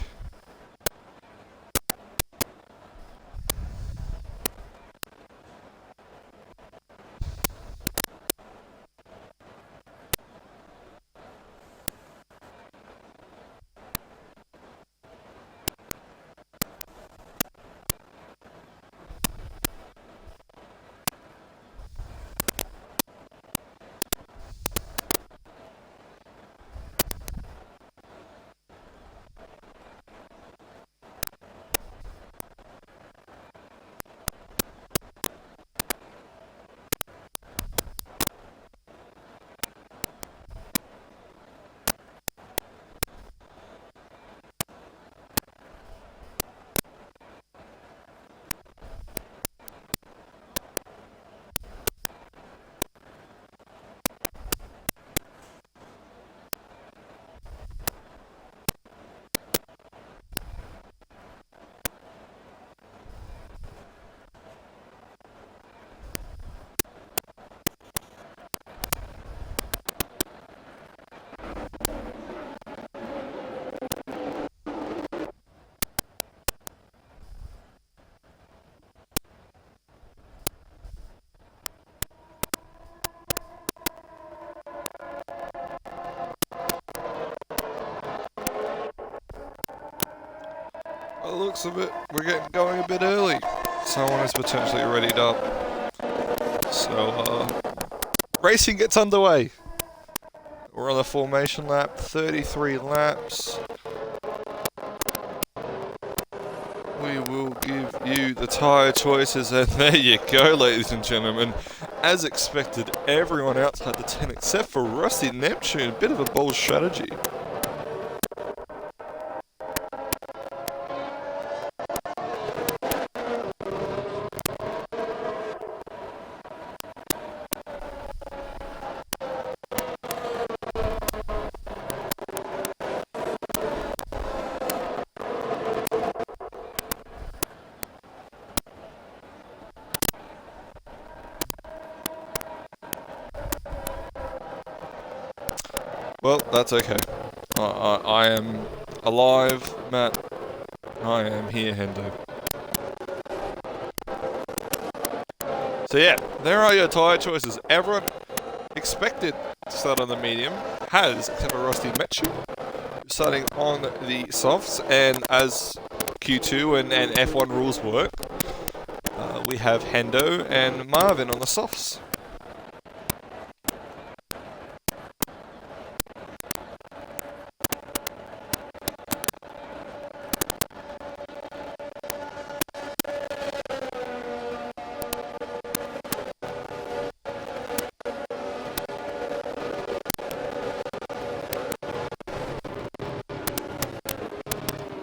By the looks of it, we're getting going a bit early. Someone is potentially readied up. So, racing gets underway. We're on the formation lap, 33 laps. We will give you the tyre choices, and there you go, ladies and gentlemen. As expected, everyone outside the 10 except for Rusty Neptune. A bit of a bold strategy. Well, that's okay. I am alive, Matt. I am here, Hendo. So yeah, there are your tyre choices. Everyone expected to start on the medium has, except for Rusty Metchu, starting on the softs, and as Q2 and F1 rules work, we have Hendo and Marvin on the softs.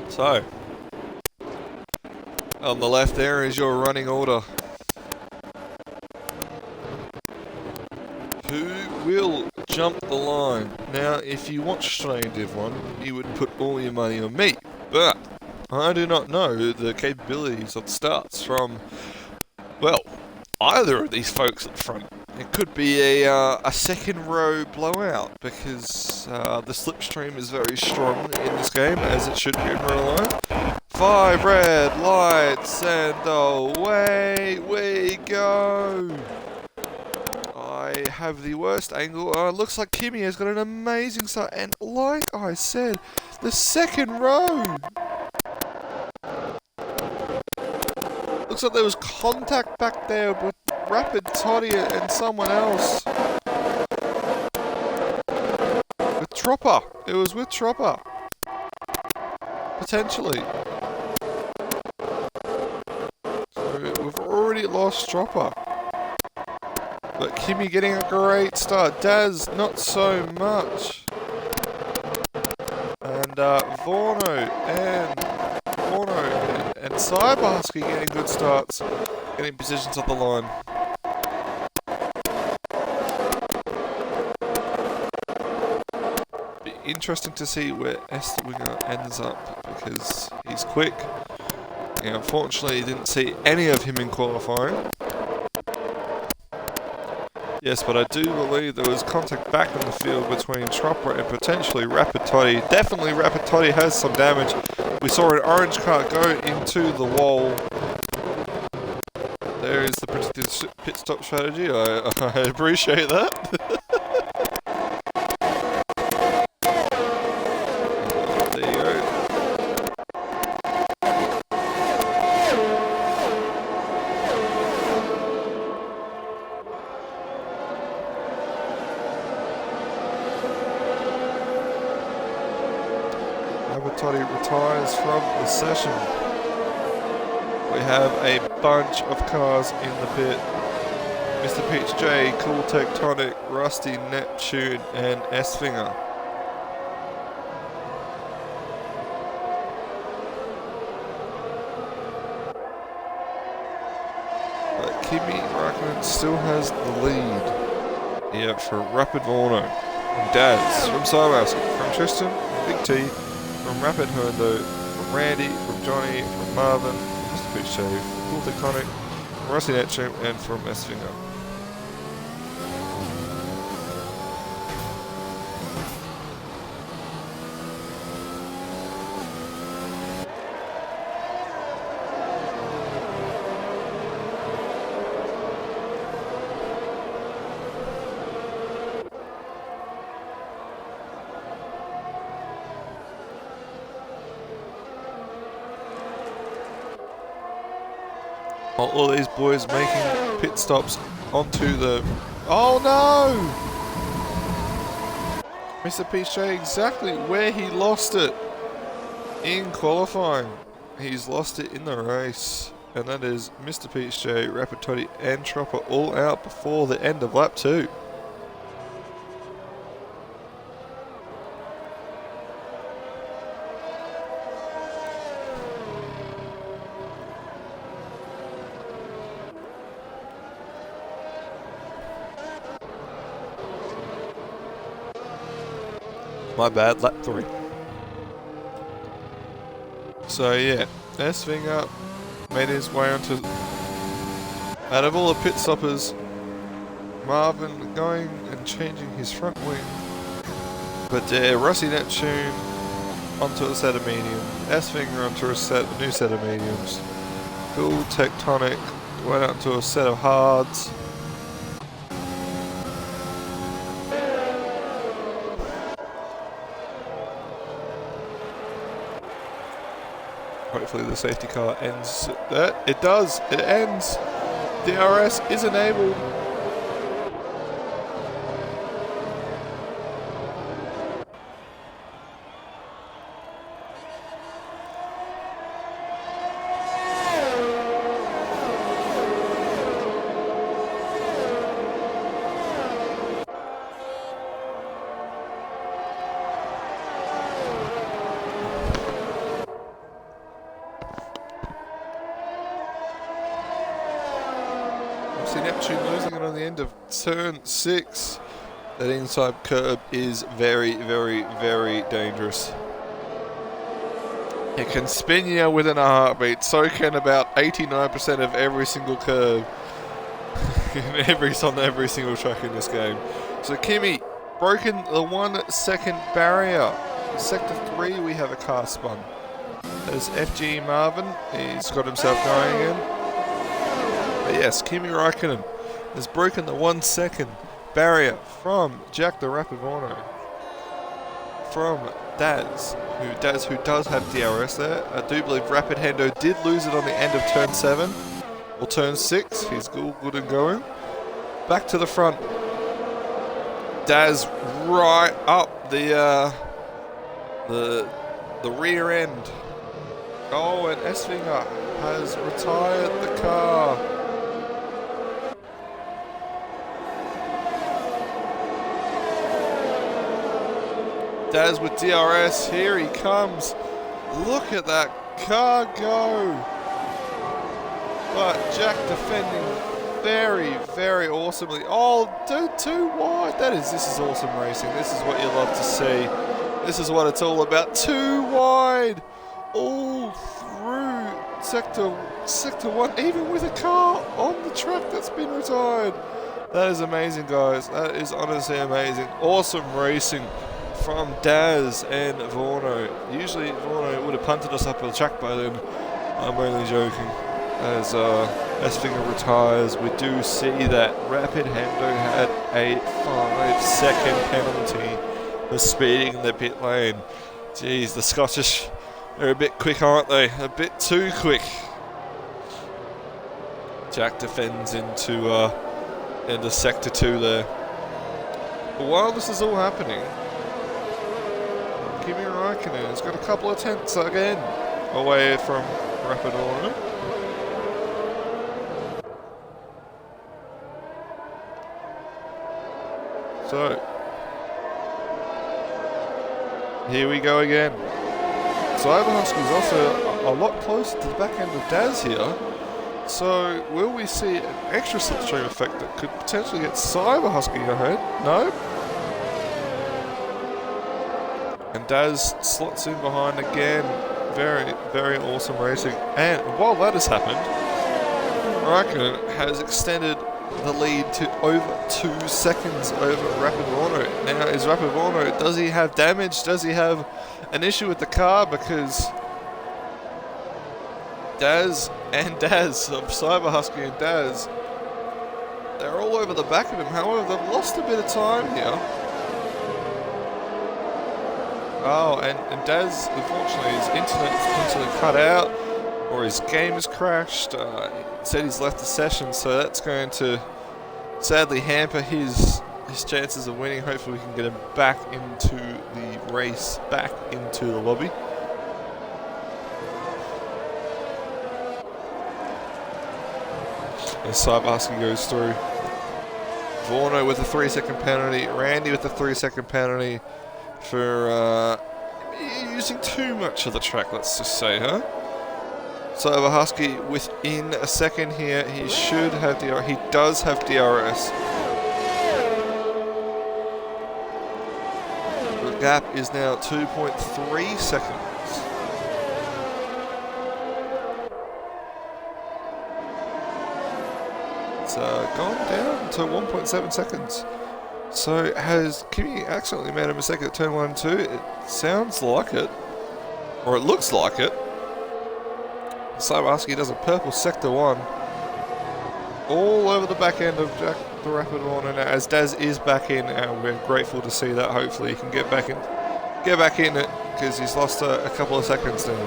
So, on the left there is your running order. Who will jump the line? Now, if you watch Australian Div 1, you would put all your money on me, but I do not know the capabilities of starts from, well, either of these folks up front. It could be a second row blowout because the slipstream is very strong in this game, as it should be in real life. 5 red lights and away we go. I have the worst angle. Looks like Kimmy has got an amazing start, and like I said, the second row. Looks like there was contact back there with Rapid Toddy and someone else. With Tropper. It was with Tropper. Potentially. So we've already lost Tropper. But Kimmy getting a great start. Daz, not so much. And Vorno and Cybarski getting good starts. Getting positions on the line. Be interesting to see where Estwinger ends up because he's quick. Yeah, unfortunately, didn't see any of him in qualifying. Yes, but I do believe there was contact back in the field between Tropper and potentially Rapid Toddy. Definitely Rapid Toddy has some damage. We saw an orange car go into the wall. There is the predicted pit stop strategy. I appreciate that. There you go. Toddy retires from the session. We have a bunch of cars in the pit. Mr. Peach J, Cool Tectonic, Rusty Neptune, and Estwinger. But Kimi Raikkonen still has the lead. Yeah, for Rapid Vorno. From Daz, from Cybarski, from Tristan, Big T, from Rapid Herndo, from Randy, from Johnny, from Marvin, from Mr. Peach J, from Cool Tectonic, from Rusty Neptune, and from Estwinger. All these boys making pit stops onto the... Oh no! Mr. Peach J exactly where he lost it in qualifying. He's lost it in the race. And that is Mr. Peach J, Rapid Toddy and Tropper all out before the end of lap 2. My bad, lap 3. So yeah, Estwinger made his way onto... Out of all the pit stoppers, Marvin going and changing his front wing. But Rusty Neptune onto a set of mediums, Estwinger onto a new set of mediums. Cool Tectonic went up to a set of hards. Hopefully the safety car ends that. It does. It ends. DRS is enabled. Neptune losing it on the end of turn 6. That inside curb is very, very, very dangerous. It can spin you within a heartbeat. So can about 89% of every single curb on every single track in this game. So Kimi broken the 1 second barrier. Sector 3 we have a car spun. There's FG Marvin. He's got himself going again. But yes, Kimi Raikkonen has broken the 1 second barrier from Jack the Rapid Vorno. From Daz, who does have DRS there. I do believe Rapid Hendo did lose it on the end of turn 7 or turn 6. He's good and going. Back to the front. Daz right up the rear end. Oh, and Estwinger has retired the car. Daz with DRS, here he comes. Look at that car go. But Jack defending very, very awesomely. Oh, too wide. This is awesome racing. This is what you love to see. This is what it's all about. Too wide. All through sector 1, even with a car on the track that's been retired. That is amazing, guys. That is honestly amazing. Awesome racing from Daz and Vorno. Usually Vorno would have punted us up on the track by then. I'm only joking. As Estinger retires, we do see that Rapid Hendo had a 5-second penalty for speeding in the pit lane. Jeez, the Scottish, they're a bit quick, aren't they? A bit too quick. Jack defends into sector 2 there. But while this is all happening, Kimi Räikkönen has got a couple of tenths again away from Rapid Orno. So, here we go again. Cyberhusky's also a lot closer to the back end of Daz here. So, will we see an extra slipstream effect that could potentially get Cyberhusky ahead? No. And Daz slots in behind again. Very, very awesome racing. And while that has happened, Räikkönen has extended the lead to over 2 seconds over Rapid Orno. Now, is Rapid Orno, does he have damage? Does he have an issue with the car? Because Daz, Cyberhusky and Daz, they're all over the back of him. However, they've lost a bit of time here. Oh, and Daz, unfortunately, his internet is potentially cut out, or his game has crashed. He said he's left the session, so that's going to sadly hamper his chances of winning. Hopefully we can get him back into the race, back into the lobby. And Cyberhusky goes through. Vorno with a 3-second penalty. Randy with a 3-second penalty for using too much of the track, let's just say, huh? Cyberhusky within a second here. He should have DRS. He does have DRS. The gap is now 2.3 seconds. It's gone down to 1.7 seconds. So has Kimi accidentally made a mistake at turn 1 and 2? It sounds like it. Or it looks like it. Cyberhusky does a purple sector 1. All over the back end of Jack the Rapid Orno now, as Daz is back in, and we're grateful to see that. Hopefully he can get back in it, because he's lost a couple of seconds now.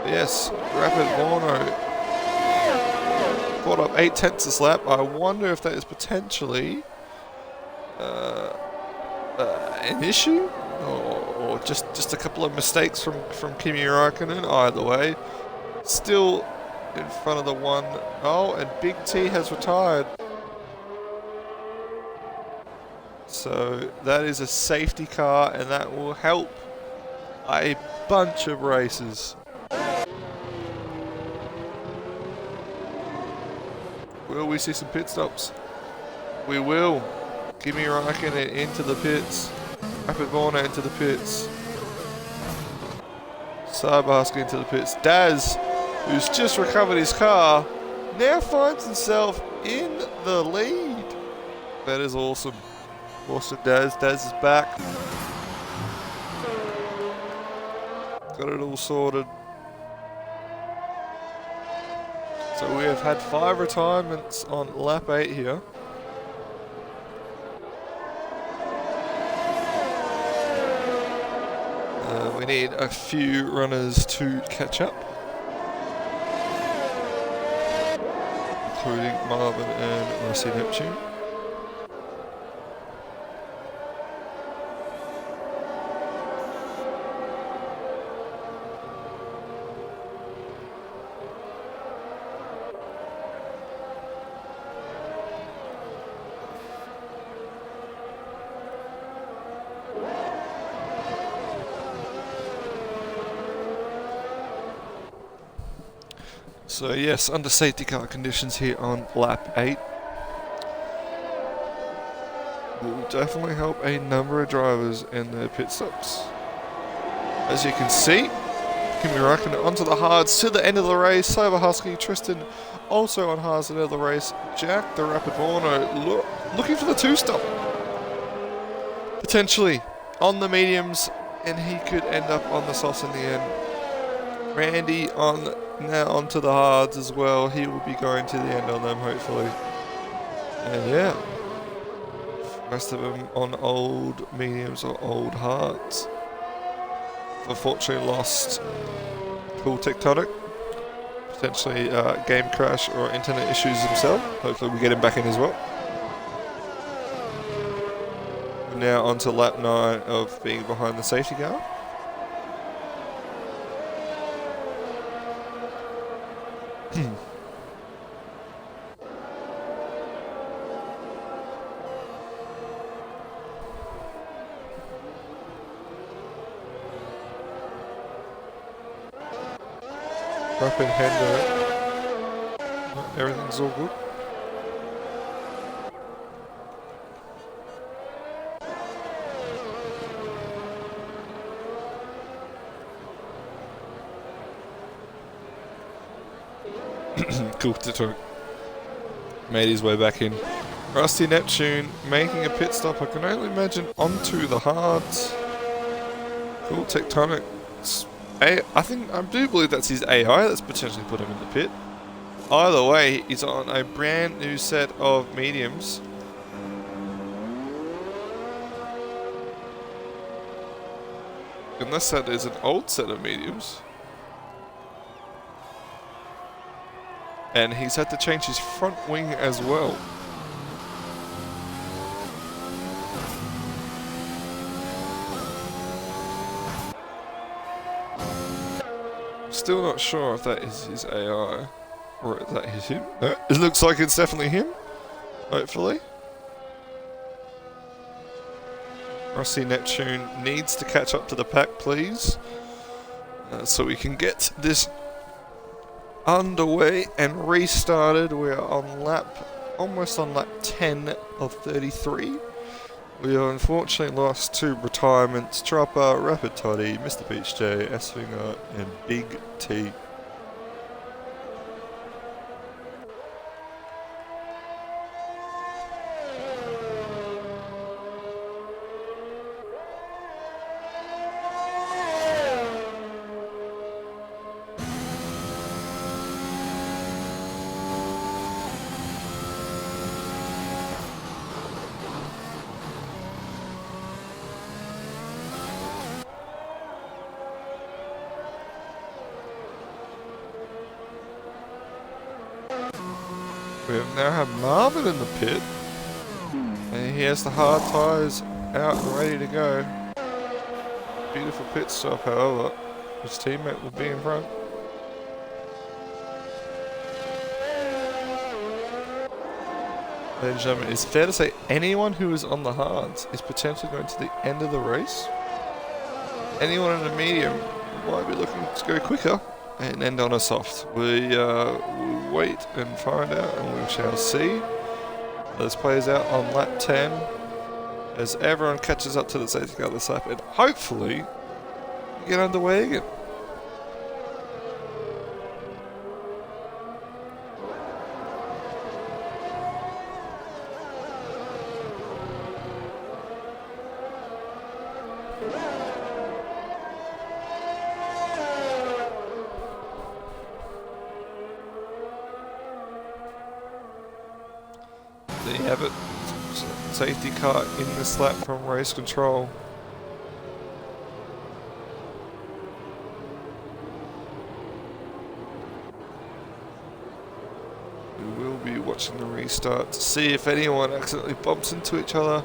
But yes, Rapid Orno caught up 8 tenths this lap. I wonder if that is potentially an issue, or just a couple of mistakes from Kimi Räikkönen. Either way, still in front of the one. Oh, and Big T has retired. So that is a safety car, and that will help a bunch of races. Will we see some pit stops? We will. Kimi Räikkönen into the pits. Rapid Orno into the pits. Cyberhusky into the pits. Daz, who's just recovered his car, now finds himself in the lead. That is awesome. Awesome, Daz. Daz is back. Got it all sorted. So we have had 5 retirements on lap 8 here. We need a few runners to catch up, including Marvin and Rossi Neptune. So yes, under safety car conditions here on lap 8. Will definitely help a number of drivers in their pit stops. As you can see, Kimi Räikkönen onto the hards to the end of the race. Cyber Husky, Tristan also on hards at the end of the race. Jack, the Rapid Warno, looking for the 2-stop. Potentially on the mediums, and he could end up on the softs in the end. Randy now onto the hards as well. He will be going to the end on them, hopefully. And yeah, rest of them on old mediums or old hards. Unfortunately lost Cool Tectonic. Potentially game crash or internet issues himself. Hopefully we get him back in as well. We're now on to lap 9 of being behind the safety car. Rapid Hendo. Everything's all good. Cool to made his way back in. Rusty Neptune making a pit stop. I can only imagine onto the hards. Cool Tectonic. I do believe that's his AI that's potentially put him in the pit. Either way, he's on a brand new set of mediums. Unless that is an old set of mediums. And he's had to change his front wing as well. Still not sure if that is his AI or if that is him. No, it looks like it's definitely him. Hopefully. Rusty Neptune needs to catch up to the pack, please. So we can get this underway and restarted. We are on almost on lap 10 of 33. We have unfortunately lost 2 retirements: Chopper, Rapid Toddy, Mr. Peach J, S-Finger, and Big T. We now have Marvin in the pit, and he has the hard tyres out and ready to go. Beautiful pit stop, however. His teammate will be in front. Ladies and gentlemen, it's fair to say anyone who is on the hards is potentially going to the end of the race. Anyone in the medium might be looking to go quicker and end on a soft. We will wait and find out, and we shall see. This plays out on lap 10 as everyone catches up to the safety car this lap, and hopefully we get underway again. There you have it. Safety car in this lap from race control. We will be watching the restart to see if anyone accidentally bumps into each other,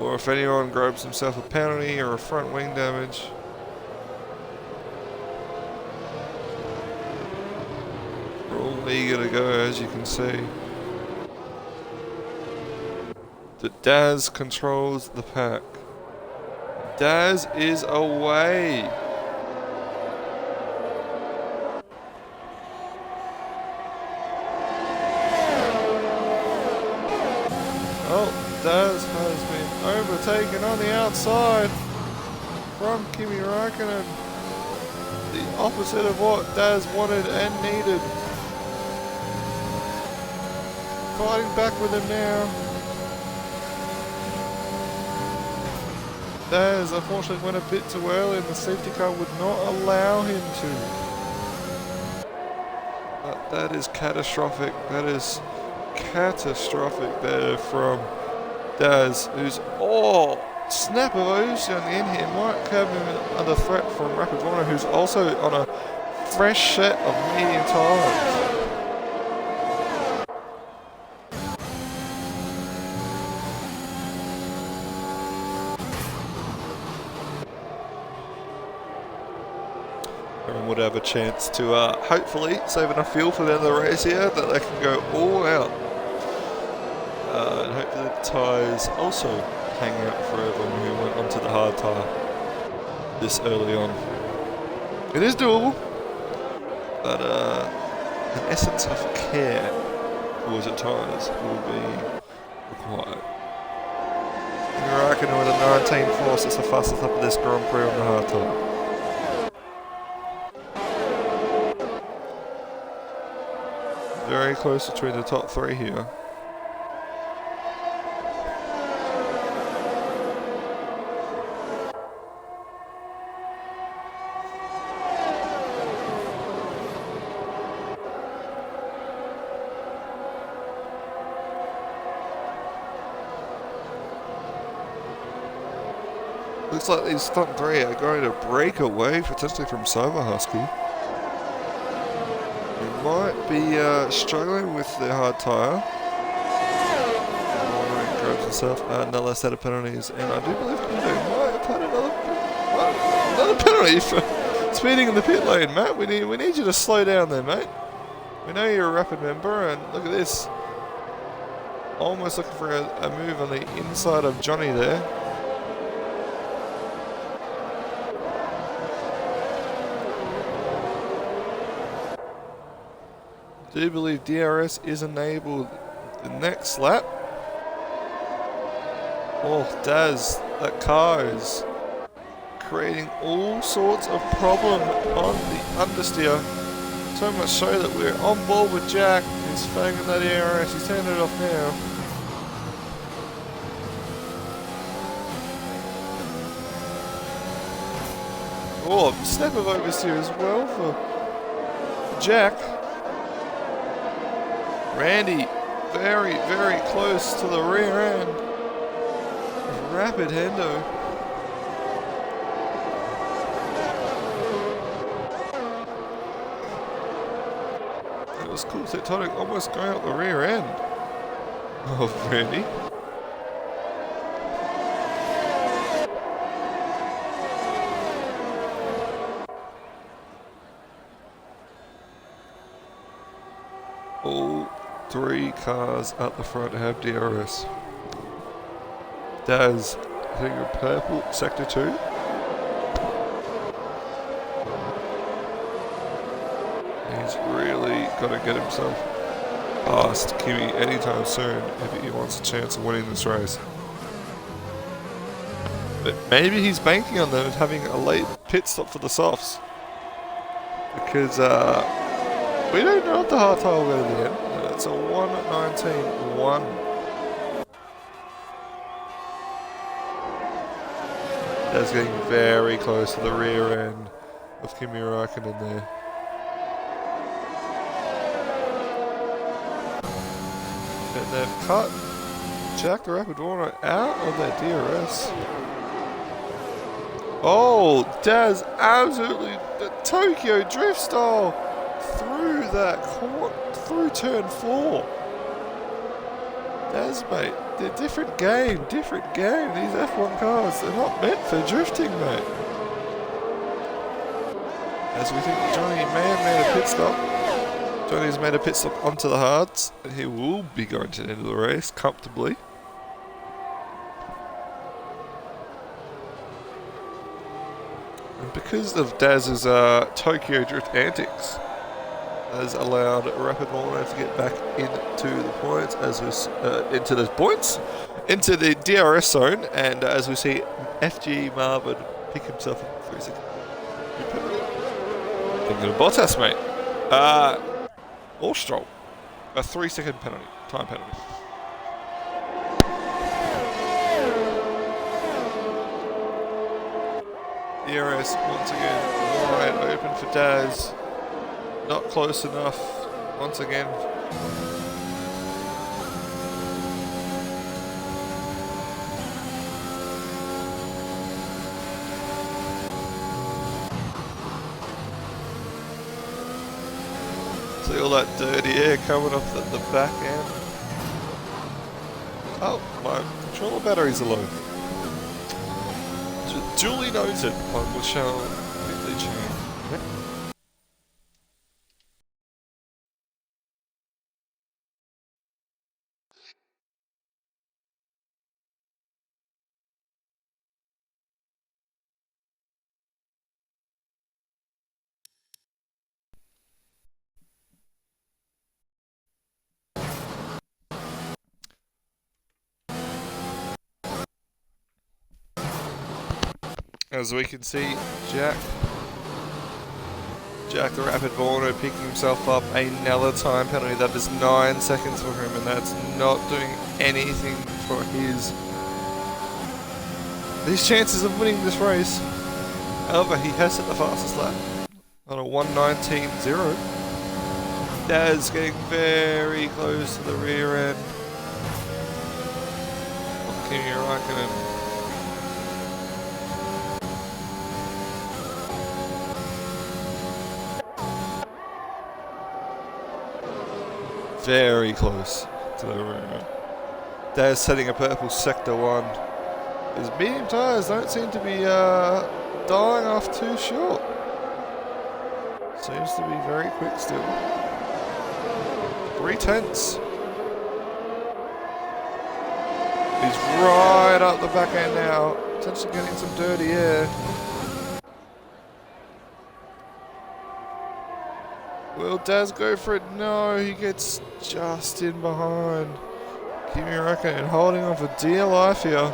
or if anyone grabs himself a penalty or a front wing damage. Eager to go, as you can see. The Daz controls the pack. Daz is away. Daz has been overtaken on the outside from Kimi Räikkönen. The opposite of what Daz wanted and needed. Fighting back with him now. Daz unfortunately went a bit too early and the safety car would not allow him to. But that is catastrophic. That is catastrophic there from Daz, who's snap of O's on the in here. Might have him under threat from Rapid Warner, who's also on a fresh set of medium tyres. And would have a chance to hopefully save enough fuel for the end of the race here that they can go all out. And hopefully the tyres also hang out for everyone who went onto the hard tyre this early on. It is doable, but an essence of care towards the tyres will be required. I reckon with a 19 force, it's the fastest up of this Grand Prix on the hard tyre. Very close between the top three here. Looks like these front three are going to break away potentially from Silver Husky. He might be struggling with the hard tyre. Grabs himself another set of penalties, and I do believe Kundo might have had another penalty for speeding in the pit lane, Matt. We need you to slow down there, mate. We know you're a Rapid member, and look at this. Almost looking for a move on the inside of Johnny there. I do believe DRS is enabled the next lap. Oh, Daz, that car is creating all sorts of problem on the understeer. So much so that we're on board with Jack. He's fanging that DRS, he's turning it off now. Oh, step of oversteer as well for Jack. Randy, very, very close to the rear end. Rapid Hendo. It was cool, Tectonic almost going out the rear end of Randy. All three cars at the front have DRS. Daz, I think you're purple, sector 2. He's really got to get himself past Kimi anytime soon if he wants a chance of winning this race. But maybe he's banking on them having a late pit stop for the softs. Because we don't know what the hard tyre will go to the end. It's a 1:19.1. That's getting very close to the rear end of Kimi Räikkönen there. And they've cut Jack the Rapid Warner out of that DRS. Oh, Daz absolutely the Tokyo drift style through that corner, through turn 4. Daz, mate, they're different game. These F1 cars, they're not meant for drifting, mate. As we think Johnny may have made a pit stop. Johnny's made a pit stop onto the hards, and he will be going to the end of the race comfortably. And because of Daz's Tokyo drift antics, has allowed Rapid Warner to get back into the points into the DRS zone, and as we see FG Marvin pick himself up for his thinking of Bottas, mate. Or Stroll. A 3-second penalty, time penalty. DRS once again wide open for Daz. Not close enough once again. See all that dirty air coming off the back end. Oh, my controller batteries are low. Duly noted, I shall quickly change. As we can see, Jack the Rapid Borno picking himself up another time penalty. That is 9 seconds for him, and that's not doing anything for his chances of winning this race. However, he has set the fastest lap on a 1:19.0. Daz getting very close to the rear end. Kimi Räikkönen. Very close to the rear end. Daz setting a purple sector 1. His medium tyres don't seem to be dying off too short. Seems to be very quick still. 3/10. He's right up the back end now, potentially getting some dirty air. Will Daz go for it? No, he gets just in behind. Kimi Räikkönen holding on for dear life here.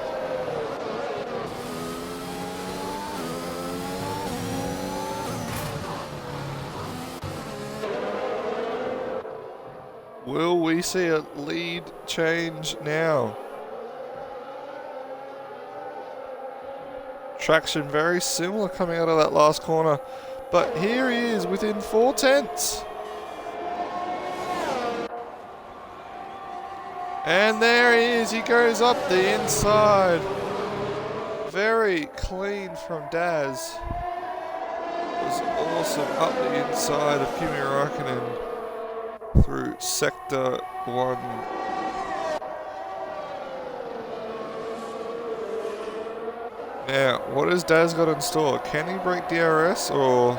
Will we see a lead change now? Traction very similar coming out of that last corner. But here he is within 4/10. And there he is. He goes up the inside. Very clean from Daz. It was awesome up the inside of Kimi Räikkönen through sector 1. Now, what has Daz got in store? Can he break DRS, or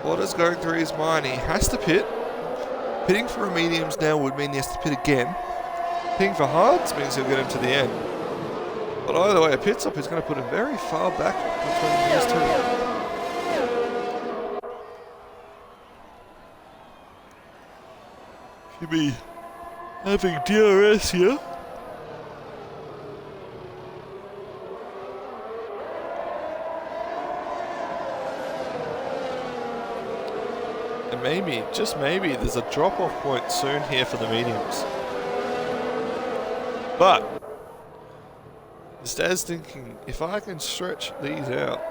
what is going through his mind? He has to pit. Pitting for a mediums now would mean he has to pit again. Pitting for hards means he'll get him to the end. But either way, a pit stop is going to put him very far back between these two. Kimi having DRS here. And maybe, just maybe, there's a drop-off point soon here for the mediums. But Daz thinking, if I can stretch these out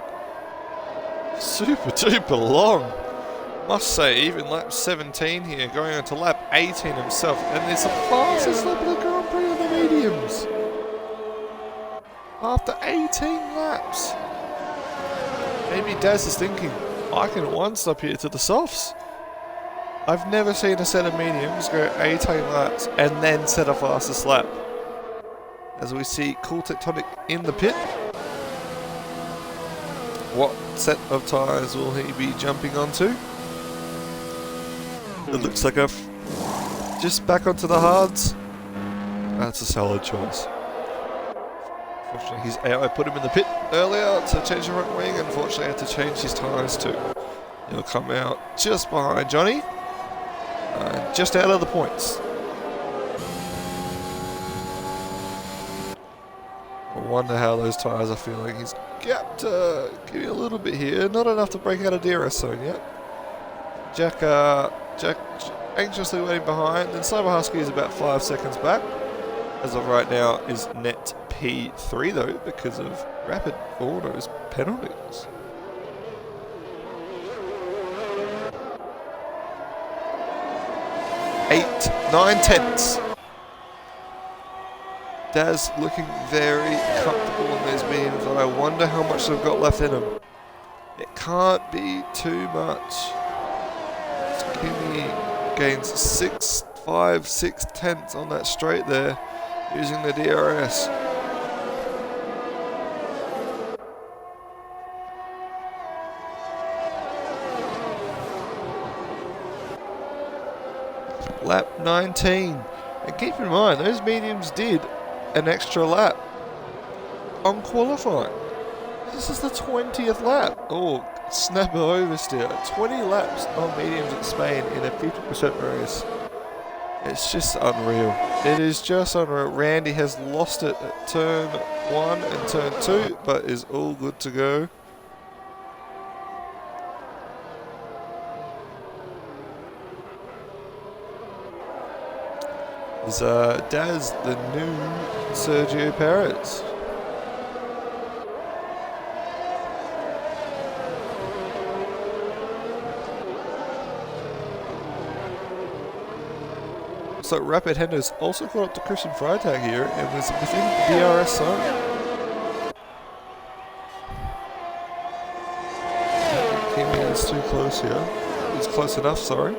super duper long, must say even lap 17 here, going on to lap 18 himself, and there's the fastest lap of the Grand Prix of the mediums after 18 laps. Maybe Daz is thinking, I can one stop here to the softs. I've never seen a set of mediums go 18 laps and then set a fastest lap. As we see Cool Tectonic in the pit. What set of tyres will he be jumping onto? It looks like just back onto the hards. That's a solid choice. Unfortunately, I put him in the pit earlier to change the front wing. Unfortunately, I had to change his tyres too. He'll come out just behind Johnny. Just out of the points. I wonder how those tyres are feeling. He's gapped Kimmy a little bit here. Not enough to break out of DRS zone yet. Jack anxiously waiting behind. Then Cyber Husky is about 5 seconds back. As of right now is net P3 though, because of Rapid Auto's penalties. Nine tenths. Daz looking very comfortable in these mediums, and I wonder how much they've got left in them. It can't be too much. Kimmy gains 5, 6 tenths on that straight there, using the DRS. Lap 19. And keep in mind, those mediums did an extra lap on qualifying. This is the 20th lap. Oh, snap oversteer. 20 laps on mediums at Spain in a 50% race. It's just unreal. It is just unreal. Randy has lost it at turn 1 and turn 2, but is all good to go. Is Daz the new Sergio Perez? So Rapid Hender's also caught up to Christian Freitag here and was within DRS zone. Kimmy is too close here. It's close enough, sorry.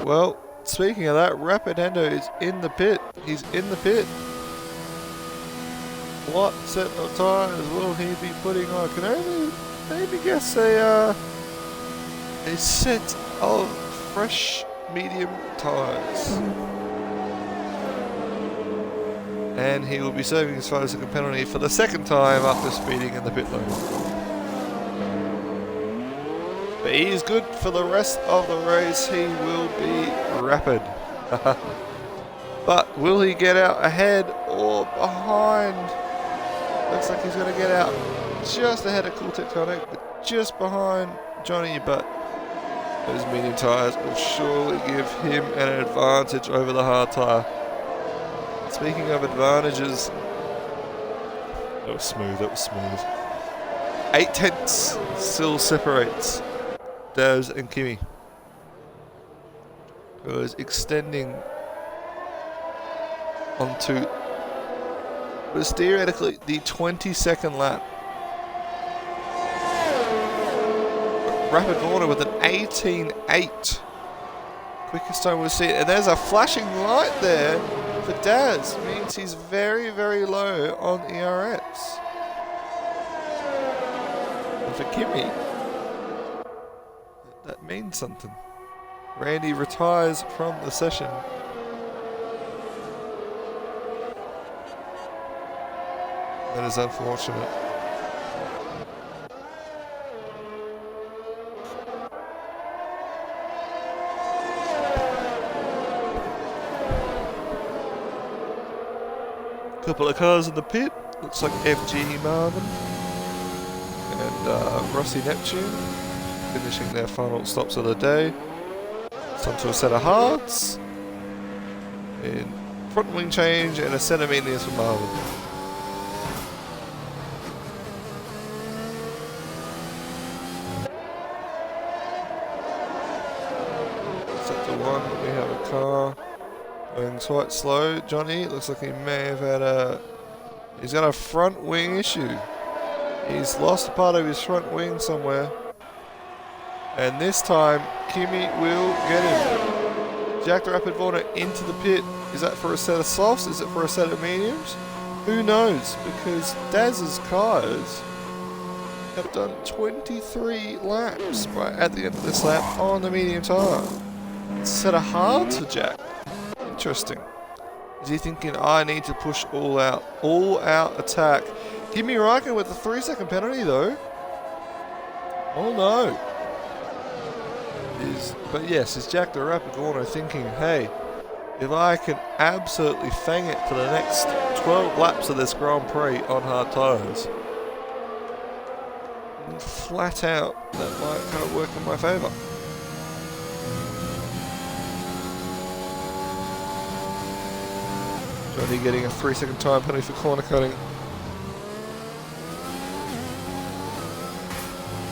Well, speaking of that, Rapid Hendo is in the pit. He's in the pit. What set of tyres will he be putting on? I can only maybe guess a set of fresh medium tyres. And he will be serving his 5-second penalty for the second time after speeding in the pit lane. But he is good for the rest of the race. He will be rapid. But will he get out ahead or behind? Looks like he's going to get out just ahead of Cool Tectonic, but just behind Johnny. But those medium tyres will surely give him an advantage over the hard tyre. Speaking of advantages, that was smooth, that was smooth. 8 tenths still separates Daz and Kimmy. Goes extending onto what is theoretically the 22nd lap. Rapid Warner with an 18.8. Quickest time we'll see it. And there's a flashing light there for Daz. Means he's very, very low on ERS. And for Kimmy, that means something. Randy retires from the session. That is unfortunate. Couple of cars in the pit. Looks like FG Marvin and Rossi Neptune finishing their final stops of the day. It's onto a set of hards. In front wing change and a set of mediums for Marvin. Sector 1, we have a car going quite slow. Johnny looks like he may have had he's got a front wing issue. He's lost a part of his front wing somewhere. And this time, Kimmy will get him. Jack the Rapid Warner into the pit. Is that for a set of softs? Is it for a set of mediums? Who knows? Because Daz's cars have done 23 laps at the end of this lap on the medium tyre. It's a set of hards for Jack. Interesting. Is he thinking, I need to push all out attack? Give me Raikkonen with the 3-second penalty though. Oh no. But yes, is Jack the Rapid Warner thinking, hey, if I can absolutely fang it for the next 12 laps of this Grand Prix on hard tyres, flat out, that might kind of work in my favour. Johnny getting a 3-second time penalty for corner cutting.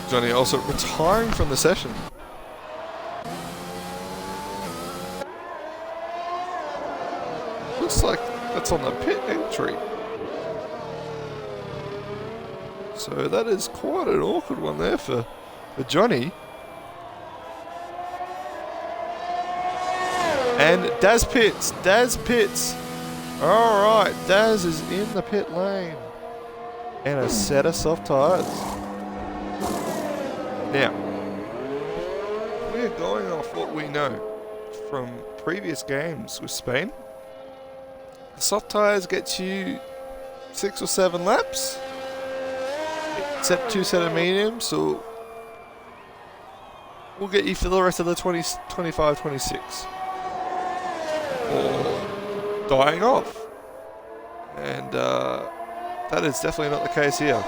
Johnny also retiring from the session. Looks like that's on the pit entry. So that is quite an awkward one there for Johnny. And Daz pits. Alright, Daz is in the pit lane. And a set of soft tyres. Now, we're going off what we know from previous games with Spain. The soft tyres get you 6 or 7 laps. Except 2 set of mediums, so we'll get you for the rest of the 25, 26. Or dying off. And that is definitely not the case here.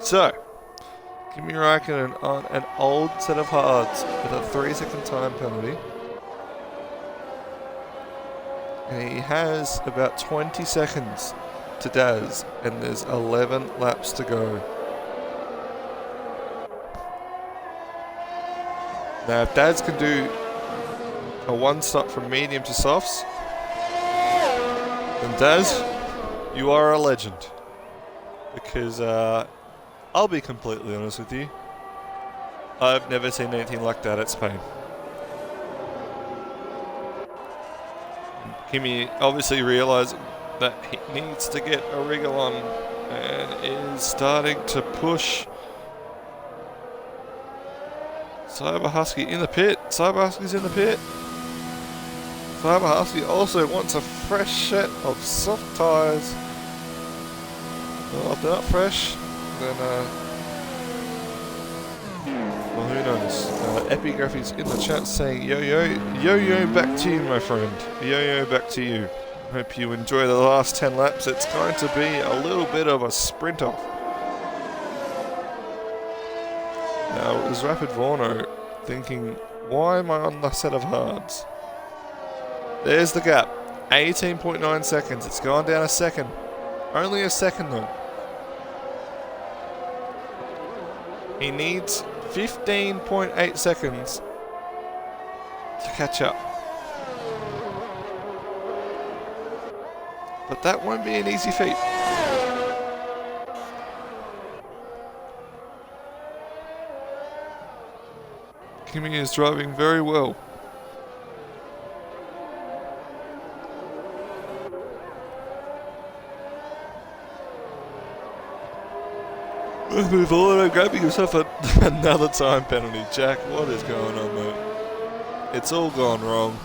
So, Kimi Räikkönen on an old set of hards with a 3-second time penalty. And he has about 20 seconds to Daz, and there's 11 laps to go. Now, if Daz can do a one-stop from medium to softs, then Daz, you are a legend. Because, I'll be completely honest with you, I've never seen anything like that at Spain. Kimi obviously realising that he needs to get a wriggle on and is starting to push Cyber Husky in the pit. Cyber Husky's in the pit. Cyber Husky also wants a fresh set of soft tyres. Well, if they're not fresh, then well, who knows? Epigraphy's in the chat saying, yo, back to you, my friend. Yo, back to you. Hope you enjoy the last 10 laps. It's going to be a little bit of a sprint off. Now, it was Rapid Vorno thinking, why am I on the set of hards? There's the gap. 18.9 seconds. It's gone down a second. Only a second, though. He needs 15.8 seconds to catch up. But that won't be an easy feat. Kimi is driving very well. Move on, grabbing yourself another time penalty. Jack, what is going on, mate? It's all gone wrong.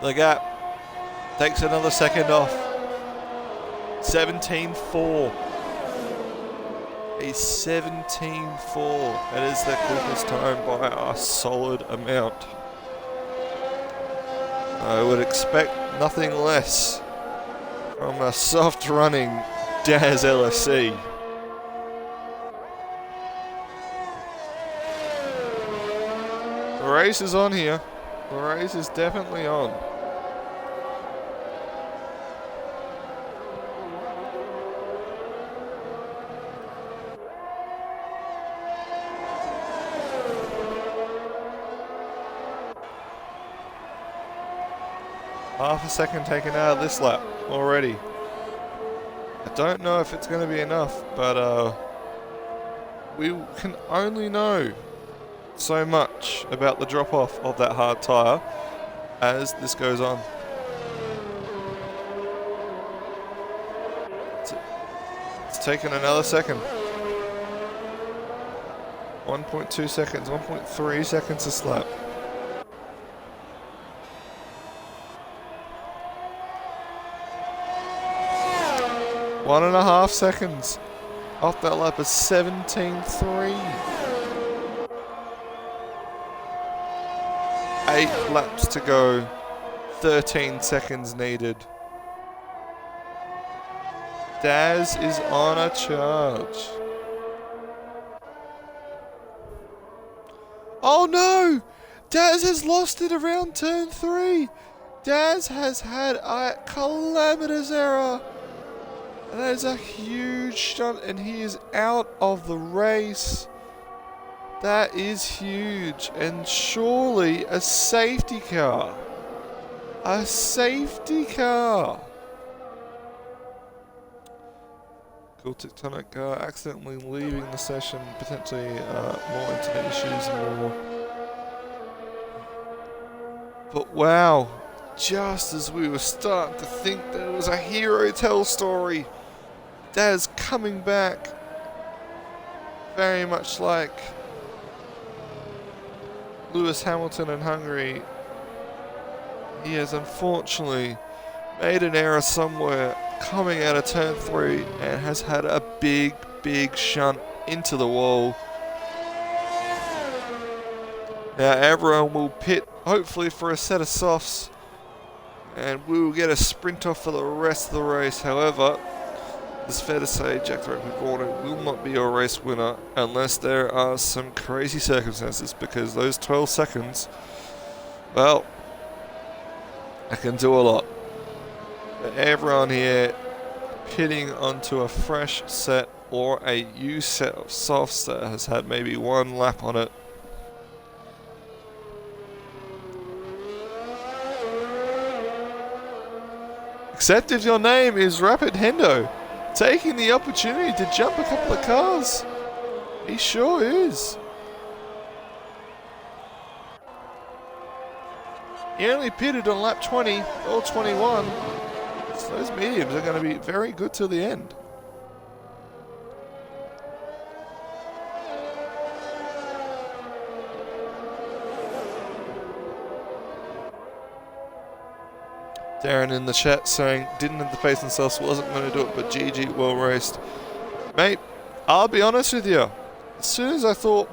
The gap takes another second off. 17.4. A 17.4. That is the quickest time by a solid amount. I would expect nothing less from a soft running Daz LSC. The race is on here. The race is definitely on. Half a second taken out of this lap already. I don't know if it's going to be enough, but we can only know so much about the drop-off of that hard tyre as this goes on. It's taken another second. 1.2 seconds, 1.3 seconds a lap. 1.5 seconds. Off that lap is 17.3. 8 laps to go. 13 seconds needed. Daz is on a charge. Oh no! Daz has lost it around turn 3. Daz has had a calamitous error. That is a huge stunt and he is out of the race. That is huge. And surely a safety car. A safety car. Cool Tectonic accidentally leaving the session, potentially more internet issues and more. But wow, just as we were starting to think there was a hero tell story, Daz coming back, very much like Lewis Hamilton in Hungary. He has unfortunately made an error somewhere coming out of turn 3 and has had a big shunt into the wall. Now everyone will pit, hopefully for a set of softs, and we will get a sprint off for the rest of the race. However, it's fair to say Jack the Rugby Warner will not be your race winner unless there are some crazy circumstances, because those 12 seconds, well, I can do a lot. But everyone here pitting onto a fresh set or a used set of softs that has had maybe one lap on it. Except if your name is Rapid Hendo, taking the opportunity to jump a couple of cars. He sure is. He only pitted on lap 20 or 21. So those mediums are going to be very good till the end. Darren in the chat saying, didn't have the pace themselves, wasn't going to do it, but GG, well raced. Mate, I'll be honest with you. As soon as I thought,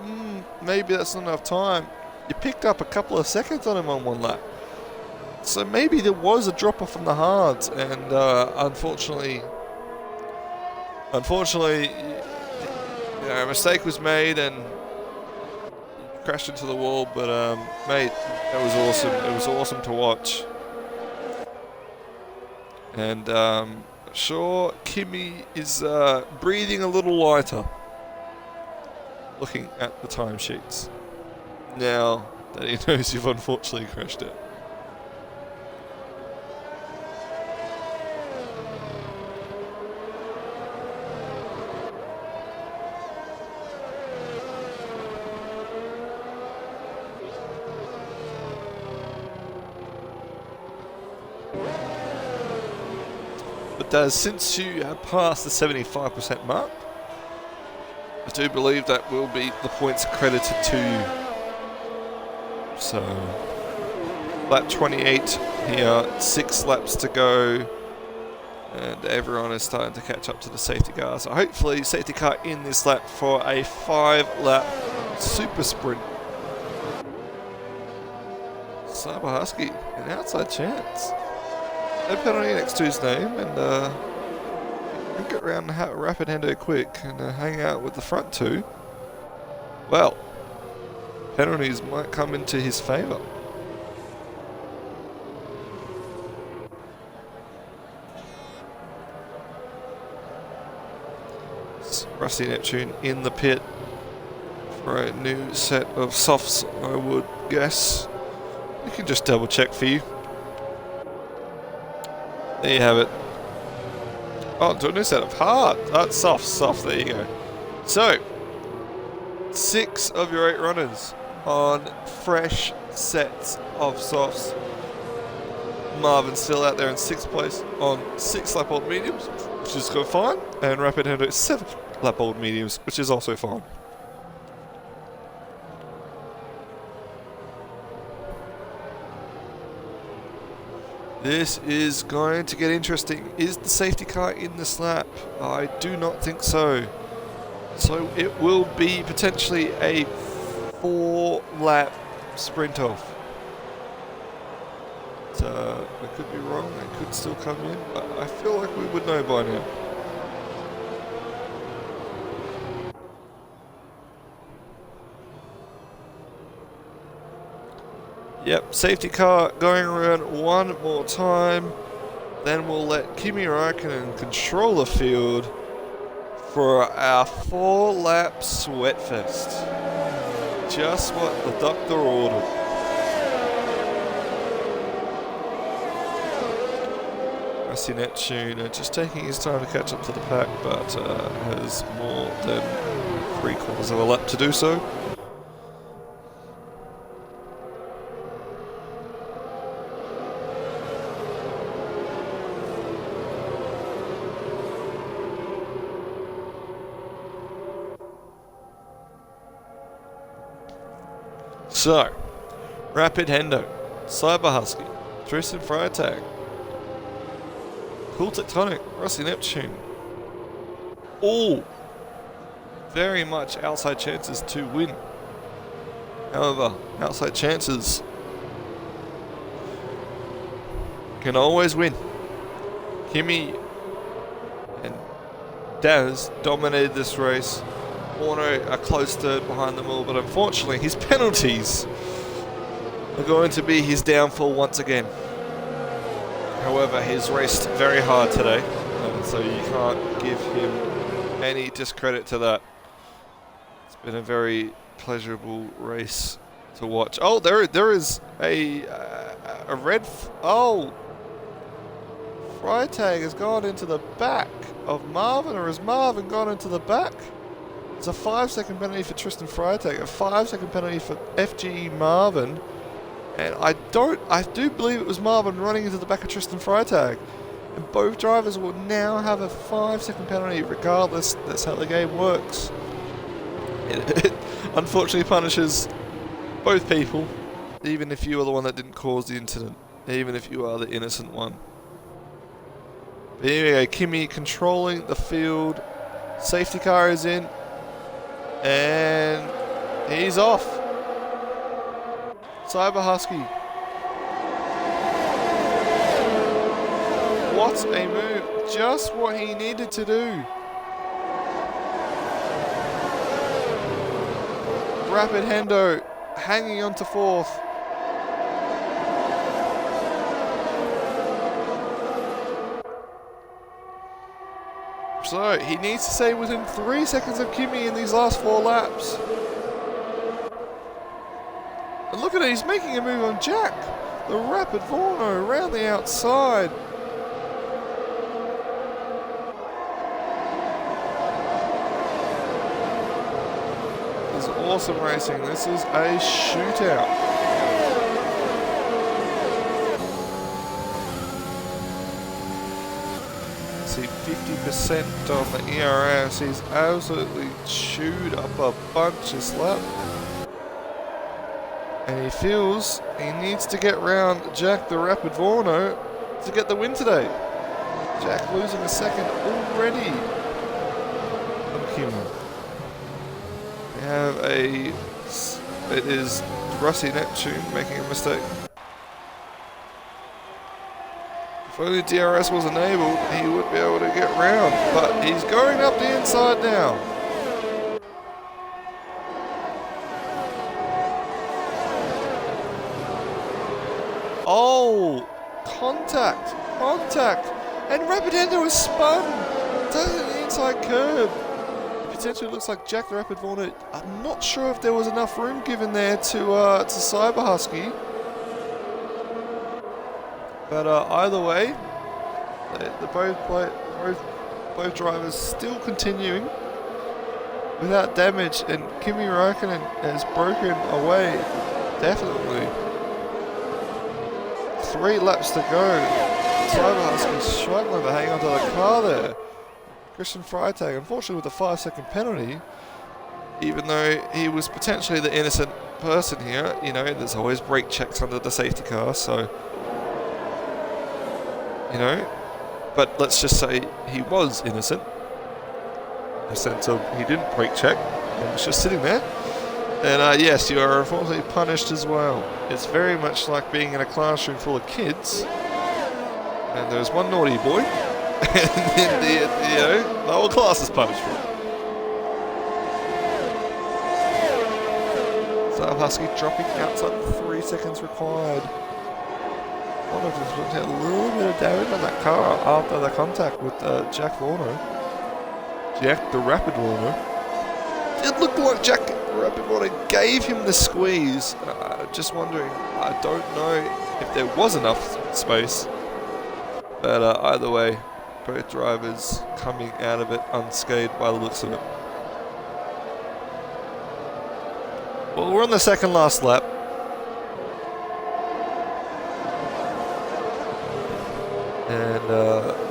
maybe that's not enough time, you picked up a couple of seconds on him on one lap. So maybe there was a drop off from the hards, and unfortunately, you know, a mistake was made and crashed into the wall. But mate, that was awesome. It was awesome to watch. And sure, Kimmy is breathing a little lighter, looking at the timesheets now that he knows you've unfortunately crashed it. But since you have passed the 75% mark, I do believe that will be the points credited to you. So, lap 28 here, 6 laps to go, and everyone is starting to catch up to the safety car. So hopefully safety car in this lap for a 5-lap super sprint. Cyber Husky, an outside chance. No penalty next to his name, and we'll get around Rapid Hendo quick and hang out with the front two. Well, penalties might come into his favour. Rusty Neptune in the pit for a new set of softs, I would guess. We can just double check for you. There you have it. Oh, do a new set of hard. That's soft, there you go. So, 6 of your 8 runners on fresh sets of softs. Marvin's still out there in 6th place on 6 lap old mediums, which is going fine. And Rapid Hendo 7 lap old mediums, which is also fine. This is going to get interesting. Is the safety car in this lap? I do not think so. So it will be potentially a 4-lap sprint off. I could be wrong, they could still come in, but I feel like we would know by now. Yep, safety car going around one more time. Then we'll let Kimi Räikkönen control the field for our 4-lap sweatfest. Just what the doctor ordered. Rusty Neptune just taking his time to catch up to the pack, but has more than 3/4 of a lap to do so. So, Rapid Hendo, Cyber Husky, Tristan Freitag, Cool Tectonic, Rusty Neptune, all very much outside chances to win. However, outside chances can always win. Kimi and Daz dominated this race. Orno a close third behind them all, but unfortunately his penalties are going to be his downfall once again. However, he's raced very hard today, so you can't give him any discredit to that. It's been a very pleasurable race to watch. Oh, there is a red... Oh! Freitag has gone into the back of Marvin, or has Marvin gone into the back? It's a 5-second penalty for Tristan Freitag, a 5-second penalty for FG Marvin, and I do believe it was Marvin running into the back of Tristan Freitag, and both drivers will now have a 5-second penalty regardless. That's how the game works. It unfortunately punishes both people, even if you are the one that didn't cause the incident, even if you are the innocent one. But here we go, Kimi controlling the field, safety car is in, and he's off. Cyber Husky. What a move. Just what he needed to do. Rapid Hendo hanging on to 4th. So he needs to stay within 3 seconds of Kimi in these last 4 laps. And look at it, he's making a move on Jack. The Rapid Vorno around the outside. This is awesome racing. This is a shootout. See 50% on the ERS. He's absolutely chewed up a bunch this lap. And he feels he needs to get round Jack the Rapid Vorno to get the win today. Jack losing a second already on Kimi. We have it is Rusty Neptune making a mistake. If only DRS was enabled, he would be able to get round, but he's going up the inside now. Oh, contact, and Rapid Hendo is spun, does it the inside curb. It potentially looks like Jack the Rapid Vorno. I'm not sure if there was enough room given there to Cyber Husky. But either way, both drivers still continuing without damage, and Kimi Räikkönen has broken away, definitely. 3 laps to go. Cyber Husky struggling to hang onto the car there. Christian Freitag, unfortunately with a 5-second penalty, even though he was potentially the innocent person here. You know, there's always brake checks under the safety car, so... You know, but let's just say he was innocent. a sense of he didn't brake check and was just sitting there. And yes, you are unfortunately punished as well. It's very much like being in a classroom full of kids, and there's one naughty boy, and then the whole class is punished for it. So Husky dropping outside the 3 seconds required. I wonder if there's looked at a little bit of damage on that car after the contact with Jack Warner. Jack the Rapid Warner. It looked like Jack the Rapid Warner gave him the squeeze. Just wondering, I don't know if there was enough space. But either way, both drivers coming out of it unscathed by the looks of it. Well, we're on the second last lap. And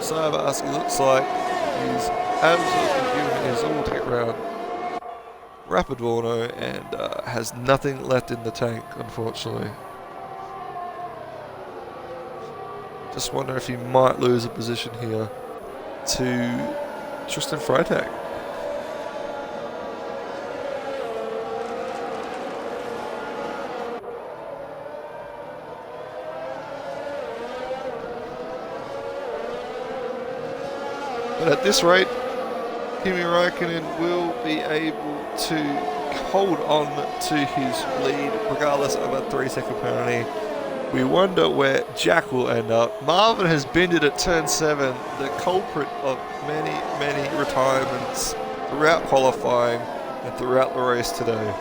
Sayavarski looks like he's absolutely giving his all to get around Rapid Warner and has nothing left in the tank, unfortunately. Just wonder if he might lose a position here to Tristan Freitag. But at this rate, Kimi Räikkönen will be able to hold on to his lead regardless of a 3-second penalty. We wonder where Jack will end up. Marvin has binned it at turn 7, the culprit of many, many retirements throughout qualifying and throughout the race today.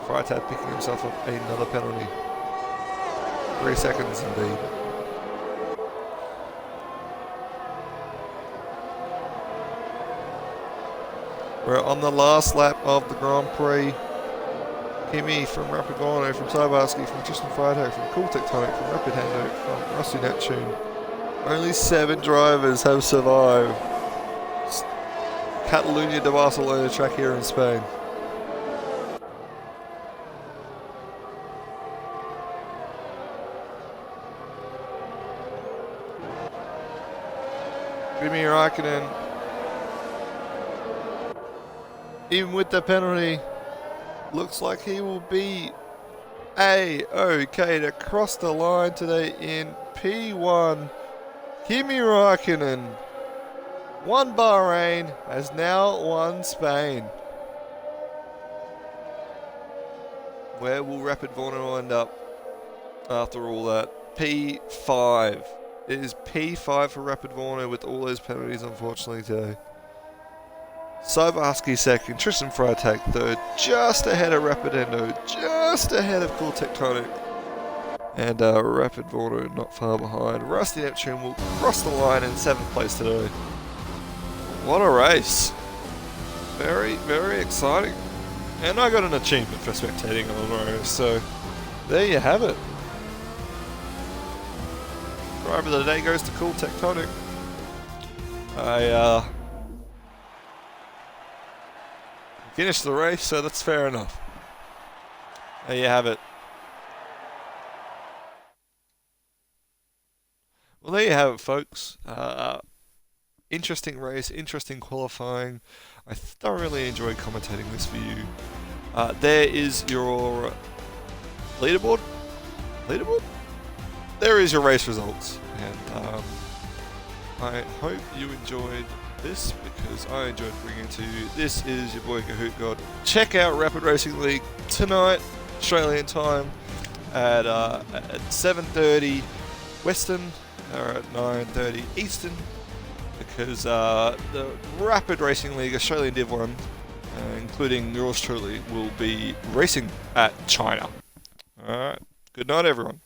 Freitag picking himself up another penalty. 3 seconds indeed. We're on the last lap of the Grand Prix. Kimi from Rapid Warner, from Sayavarski, from Tristan Freitag, from Cool Tectonic, from Rapid Hendo, from Rusty Neptune. Only 7 drivers have survived Catalunya de Barcelona track here in Spain. Kimi Räikkönen, even with the penalty, looks like he will be A-OK to cross the line today in P1. Kimi Räikkönen won Bahrain, has now won Spain. Where will Rapid Warner end up after all that? P5. It is P5 for Rapid Warner with all those penalties, unfortunately, today. Sayavarski second, Tristan Freitag third, just ahead of Rapid Endo, just ahead of Cool Tectonic. And Rapid Warner not far behind. Rusty Neptune will cross the line in 7th place today. What a race. Very, very exciting. And I got an achievement for spectating on the race, so there you have it. Driver of the day goes to Cool Tectonic. I finished the race, so that's fair enough. There you have it. Well, there you have it, folks. Interesting race, interesting qualifying. I thoroughly enjoyed commentating this for you. There is your leaderboard. There is your race results, and I hope you enjoyed this because I enjoyed bringing it to you. This is your boy Kahoot God. Check out Rapid Racing League tonight, Australian time, at 7:30 Western, or at 9:30 Eastern, because the Rapid Racing League Australian Div 1, including yours truly, will be racing at China. Alright, good night everyone.